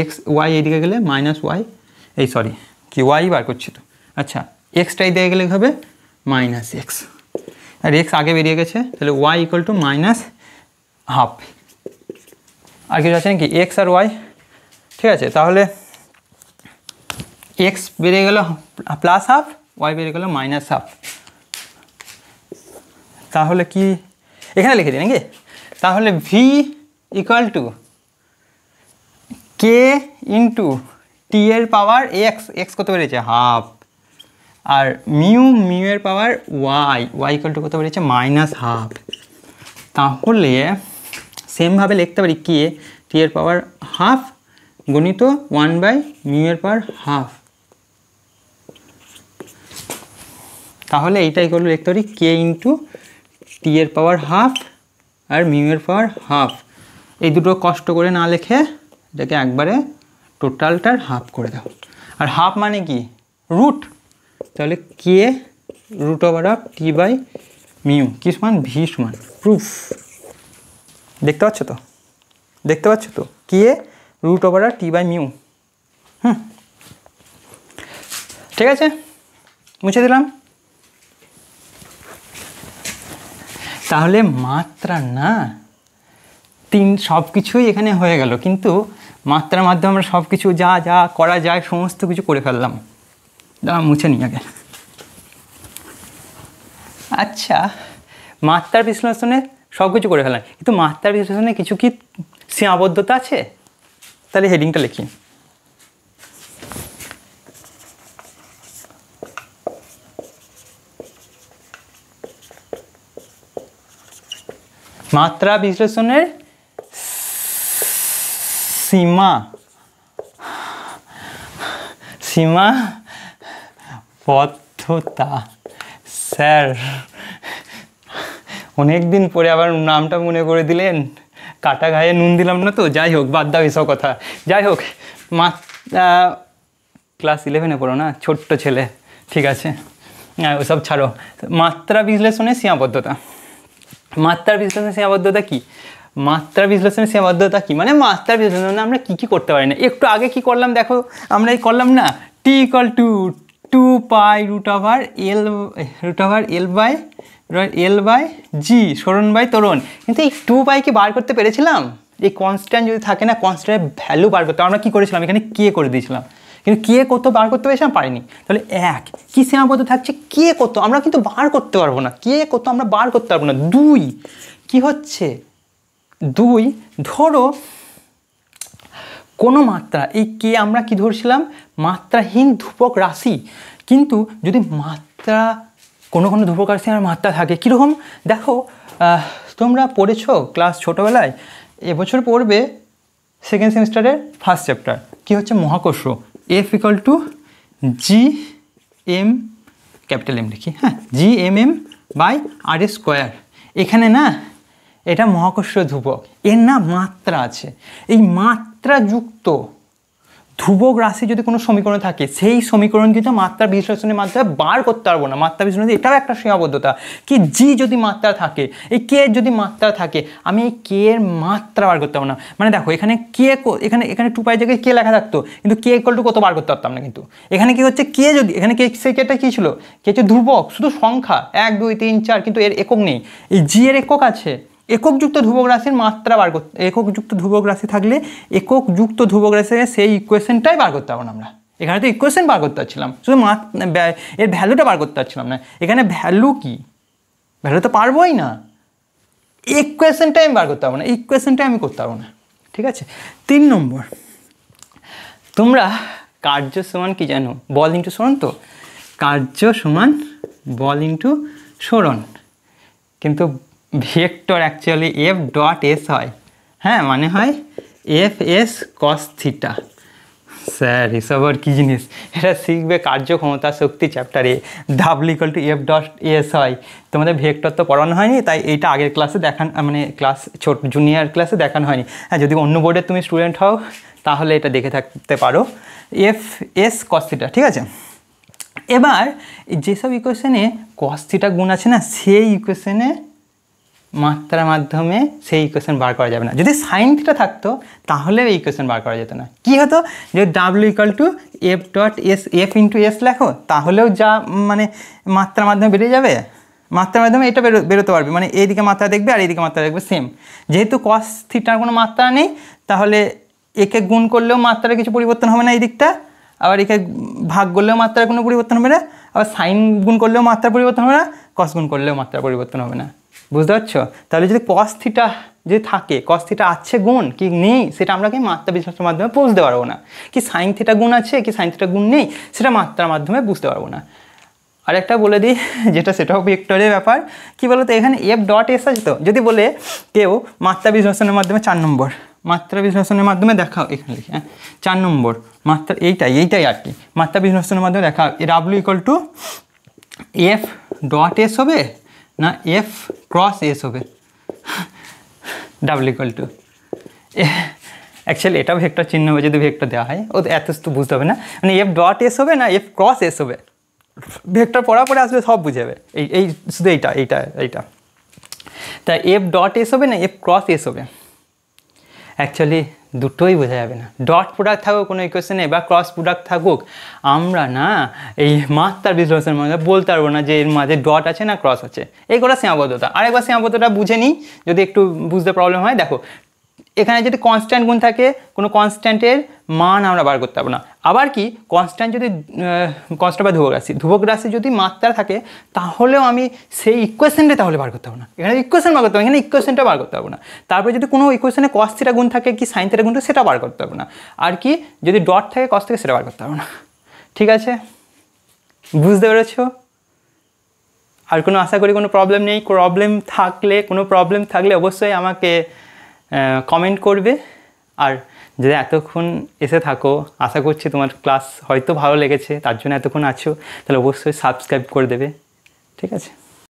x y এদিকে গেলে মাইনাস y, এই সরি কি y বার করছি তো, আচ্ছা এক্সটাই দিয়ে গেলে হবে মাইনাস এক্স, আর এক্স আগে বেরিয়ে গেছে, তাহলে Y equal to minus half, আর কিছু আছে নাকি এক্স আর ওয়াই, ঠিক আছে। তাহলে এক্স বেরিয়ে গেল প্লাস হাফ, ওয়াই বেরিয়ে গেল মাইনাস হাফ, তাহলে কি এখানে লিখে দিই নাকি, তাহলে V equal to K into T এর পাওয়ার এক্স, এক্স কত বেরিয়েছে হাফ, আর মিউ, মিউ এর power y, Y equal to কত বেরিয়েছে মাইনাস হাফ, তাহলে সেমভাবে লিখতে পারি কে টি এর পাওয়ার হাফ গুণিত 1 বাই মিউ এর পাওয়ার হাফ, তাহলে এইটা ইকুয়াল টু লিখতে পারি কে ইন্টু টি এর পাওয়ার হাফ আর মিউ এর পাওয়ার হাফ, এই দুটো কষ্ট করে না লিখে এটাকে একবারে টোটালটার হাফ করে দাও, আর হাফ মানে কি রুট, তাহলে K root over of T by mu কি সমান ভি সমান, প্রুফ, দেখতে পাচ্ছ তো, দেখতে পাচ্ছ তো K root over of T by mu, ঠিক আছে, মুছে দিলাম। তাহলে মাত্রা না সব কিছুই এখানে হয়ে গেল, কিন্তু মাত্রার মাধ্যমে আমরা সব কিছু যা যা করা যায় সমস্ত কিছু করে ফেললাম, দাঁড়া মুছে নিই আগে। আচ্ছা মাত্রার বিশ্লেষণে সব কিছু করে ফেললাম, কিন্তু মাত্রার বিশ্লেষণে কিছু কি সীমাবদ্ধতা আছে, তাহলে হেডিংটা লিখি, মাত্রা বিশ্লেষণের সীমাবদ্ধতা, স্যার অনেক দিন পরে আবার নামটা মনে করে দিলেন, কাটা গায়ে নুন দিলাম না তো, যাই হোক বাদ দাও এসব কথা, যাই হোক ক্লাস 11-এ পড়ো না, ছোট্ট ছেলে, ঠিক আছে ওসব ছাড়ো। মাত্রা বিশ্লেষণের সীমাবদ্ধতা, মাত্রার বিশ্লেষণের সীমাবদ্ধতা কি, মাত্রা বিশ্লেষণের সীমাবদ্ধতা কি মানে মাত্রার বিশ্লেষণে আমরা কী কী করতে পারি না, একটু আগে কি করলাম দেখো, আমরা এই করলাম না T equal to 2 pi root over L by G সরণ বাই ত্বরণ, কিন্তু এই 2 পাইকে বার করতে পেরেছিলাম, এই কনস্ট্যান্ট যদি থাকে না কনস্ট্যান্টের ভ্যালু বার করতে, আমরা কী করেছিলাম এখানে কে করে দিয়েছিলাম, কিন্তু কে কত বার করতে পেরেছিলাম পারিনি, তাহলে এক কী সীমাবদ্ধ থাকছে কে কত আমরা কিন্তু বার করতে পারবো না, কে কত আমরা বার করতে পারবো না। 2 কি হচ্ছে 2 ধরো কোনো মাত্রা, এই কে আমরা কি ধরছিলাম মাত্রাহীন ধ্রুবক রাশি, কিন্তু যদি মাত্রা কোনো কোনো ধ্রুবক রাশি আমার মাত্রা থাকে কীরকম দেখো, তোমরা পড়েছো ক্লাস ছোটোবেলায়, এবছর পড়বে সেকেন্ড সেমিস্টারের ফার্স্ট চ্যাপ্টার কী হচ্ছে মহাকর্ষ, F equal to G M, capital M লিখি, হ্যাঁ G M m by r square, এখানে না এটা মহাকর্ষ ধ্রুবক, এর না মাত্রা আছে, এই মাত্রা যুক্ত ধ্রুবক রাশি যদি কোনো সমীকরণ থাকে সেই সমীকরণ কিন্তু মাত্রা বিশ্লেষণের মাধ্যমে বার করতে পারবো না। মাত্রা বিশ্লেষণ এটাও একটা সীমাবদ্ধতা কি জি যদি মাত্রা থাকে, এই কে যদি মাত্রা থাকে, আমি এই কে এর মাত্রা বার করতে পারবো না। মানে দেখো এখানে কে এখানে এখানে 2π জায়গায় কে লেখা থাকতো, কিন্তু কে ইকুয়াল টু কত বার করতে পারতাম না। কিন্তু এখানে কি হচ্ছে কে যদি এখানে কে সেই কেটা কী ছিল, কে হচ্ছে ধ্রুবক, শুধু সংখ্যা 1 2 3 4, কিন্তু এর একক নেই। এই জি এর একক আছে, এককযুক্ত ধ্রুবক রাশির মাত্রা বার করতে, এককযুক্ত ধ্রুবক রাশি থাকলে এককযুক্ত ধ্রুবক রাশি সেই ইকুয়েশনটাই বার করতে পারবো না আমরা। এখানে তো ইকুয়েশন বার করতে পারছিলাম, শুধু এর ভ্যালুটা বার করতে পারছিলাম না। এখানে ভ্যালু কি, ভ্যালু তো পারবোই না, ইকুয়েশনটাই আমি বার করতে পারবো না, ইকুয়েশনটাই আমি করতে পারবো না। ঠিক আছে। 3 নম্বর, তোমরা কার্য সমান কি জানো, বল ইন্টু সরণ। তো কার্য সমান বল ইন্টু সরণ, কিন্তু vector actually F dot S হয়। হ্যাঁ, মানে হয় F S cos theta. Sir এসব আর কী জিনিস, এটা শিখবে কার্যক্ষমতা শক্তি চ্যাপ্টারে। W equal to F dot S হয়। তোমাদের ভেক্টর তো পড়ানো হয়নি, তাই এইটা আগের ক্লাসে মানে ক্লাস ছোট জুনিয়র ক্লাসে দেখানো হয়নি। হ্যাঁ, যদি অন্য বোর্ডের তুমি স্টুডেন্ট হও তাহলে এটা দেখে থাকতে পারো, এফ এস কস থিটা। ঠিক আছে। এবার যেসব ইকুয়েশনে কস থিটা গুণ আছে না, সেই ইকুয়েশনে মাত্রার মাধ্যমে সেই ইকুয়েশন বার করা যাবে না। যদি সাইন থিটা থাকতো তাহলে এই ইকুয়েশন বার করা যেত না। কী হতো, যদি W equal to F dot S, F into S লেখো তাহলেও যা মানে মাত্রার মাধ্যমে বেরিয়ে যাবে, মাত্রার মাধ্যমে এটা বেরোতে পারবে, মানে এইদিকে মাত্রা দেখবে আর এইদিকে মাত্রা দেখবে সেম। যেহেতু কস থিটার কোনো মাত্রা নেই, তাহলে একে গুণ করলেও মাত্রার কিছু পরিবর্তন হবে না এই দিকটা, আবার একে ভাগ করলেও মাত্রার কোনো পরিবর্তন হবে না, আবার সাইন গুণ করলেও মাত্রার পরিবর্তন হবে না, কস গুণ করলেও মাত্রার পরিবর্তন হবে না। বুঝতে পারছো? তাহলে যদি কস থিটা যদি থাকে, কস থিটা আছে গুণ কি নেই সেটা আমরা কি মাত্রা বিশ্লেষণের মাধ্যমে বুঝতে পারবো না। কি সাইন থিটা গুণ আছে কি সাইন থিটা গুণ নেই সেটা মাত্রার মাধ্যমে বুঝতে পারবো না। আর একটা বলে দিই, যেটা সেটাও ভেক্টরের ব্যাপার। কি বলো তো, এখানে এফ ডট এস আছে তো, যদি বলে কেউ মাত্রা বিশ্লেষণের মাধ্যমে 4 নম্বর মাত্রা বিশ্লেষণের মাধ্যমে দেখাও, এখানে লিখে 4 নম্বর মাত্রা এইটাই আর কি, মাত্রা বিশ্লেষণের মাধ্যমে দেখাও W equal to F dot S হবে না এফ ক্রস এস হবে। ডাব্লিউ ইকুয়াল টু অ্যাকচুয়ালি এটা ভেক্টর চিহ্ন হবে যদি ভেক্টর দেওয়া হয়, ও এত তো বুঝতে হবে না, মানে এফ ডট এস হবে না এফ ক্রস এস হবে। ভেক্টর পড়া পরে আসবে সব বুঝে যাবে, এই শুধু এইটা তা এফ ডট এস হবে না এফ ক্রস এস হবে। অ্যাকচুয়ালি দুটোই বোঝা যাবে না, ডট প্রোডাক্ট থাকুক কোনো ইকুয়েশনে বা ক্রস প্রোডাক্ট থাকুক, আমরা না এই মাত্রার বিশ্লেষণের মধ্যে বলতে পারবো না যে এর মাঝে ডট আছে না ক্রস আছে। এই কটা সীমাবদ্ধতা। আরেকবার সীমাবদ্ধতা বুঝে নিই যদি একটু বুঝতে প্রবলেম হয়। দেখো এখানে যদি কনস্ট্যান্ট গুণ থাকে, কোনো কনস্ট্যান্টের মান আমরা বার করতে পারবো না। আবার কি কনস্ট্যান্ট যদি কনস্ট্যান্ট বা ধ্রুবক রাশি যদি মাত্রা থাকে, তাহলেও আমি সেই ইকুয়েশনটা তাহলে বার করতে পারবো না। এখানে ইকুয়েশন বার করতে পারবো, এখানে ইকুয়েশনটা বার করতে পারবো না। তারপরে যদি কোনো ইকুয়েশনে কস থিটা গুণ থাকে কি সাইন থিটা গুণ থাকে সেটা বার করতে পারবো না। আর কি যদি ডট থাকে কস থেকে সেটা বার করতে পারবো না। ঠিক আছে, বুঝতে পেরেছো? আর কোনো আশা করি কোনো প্রবলেম নেই। কোনো প্রবলেম থাকলে অবশ্যই আমাকে কমেন্ট করবে। আর যদি এতক্ষণ এসে থাকো, আশা করছি তোমার ক্লাস হয়তো ভালো লেগেছে, তার জন্য এতক্ষণ আছো, তাহলে অবশ্যই সাবস্ক্রাইব করে দেবে। ঠিক আছে।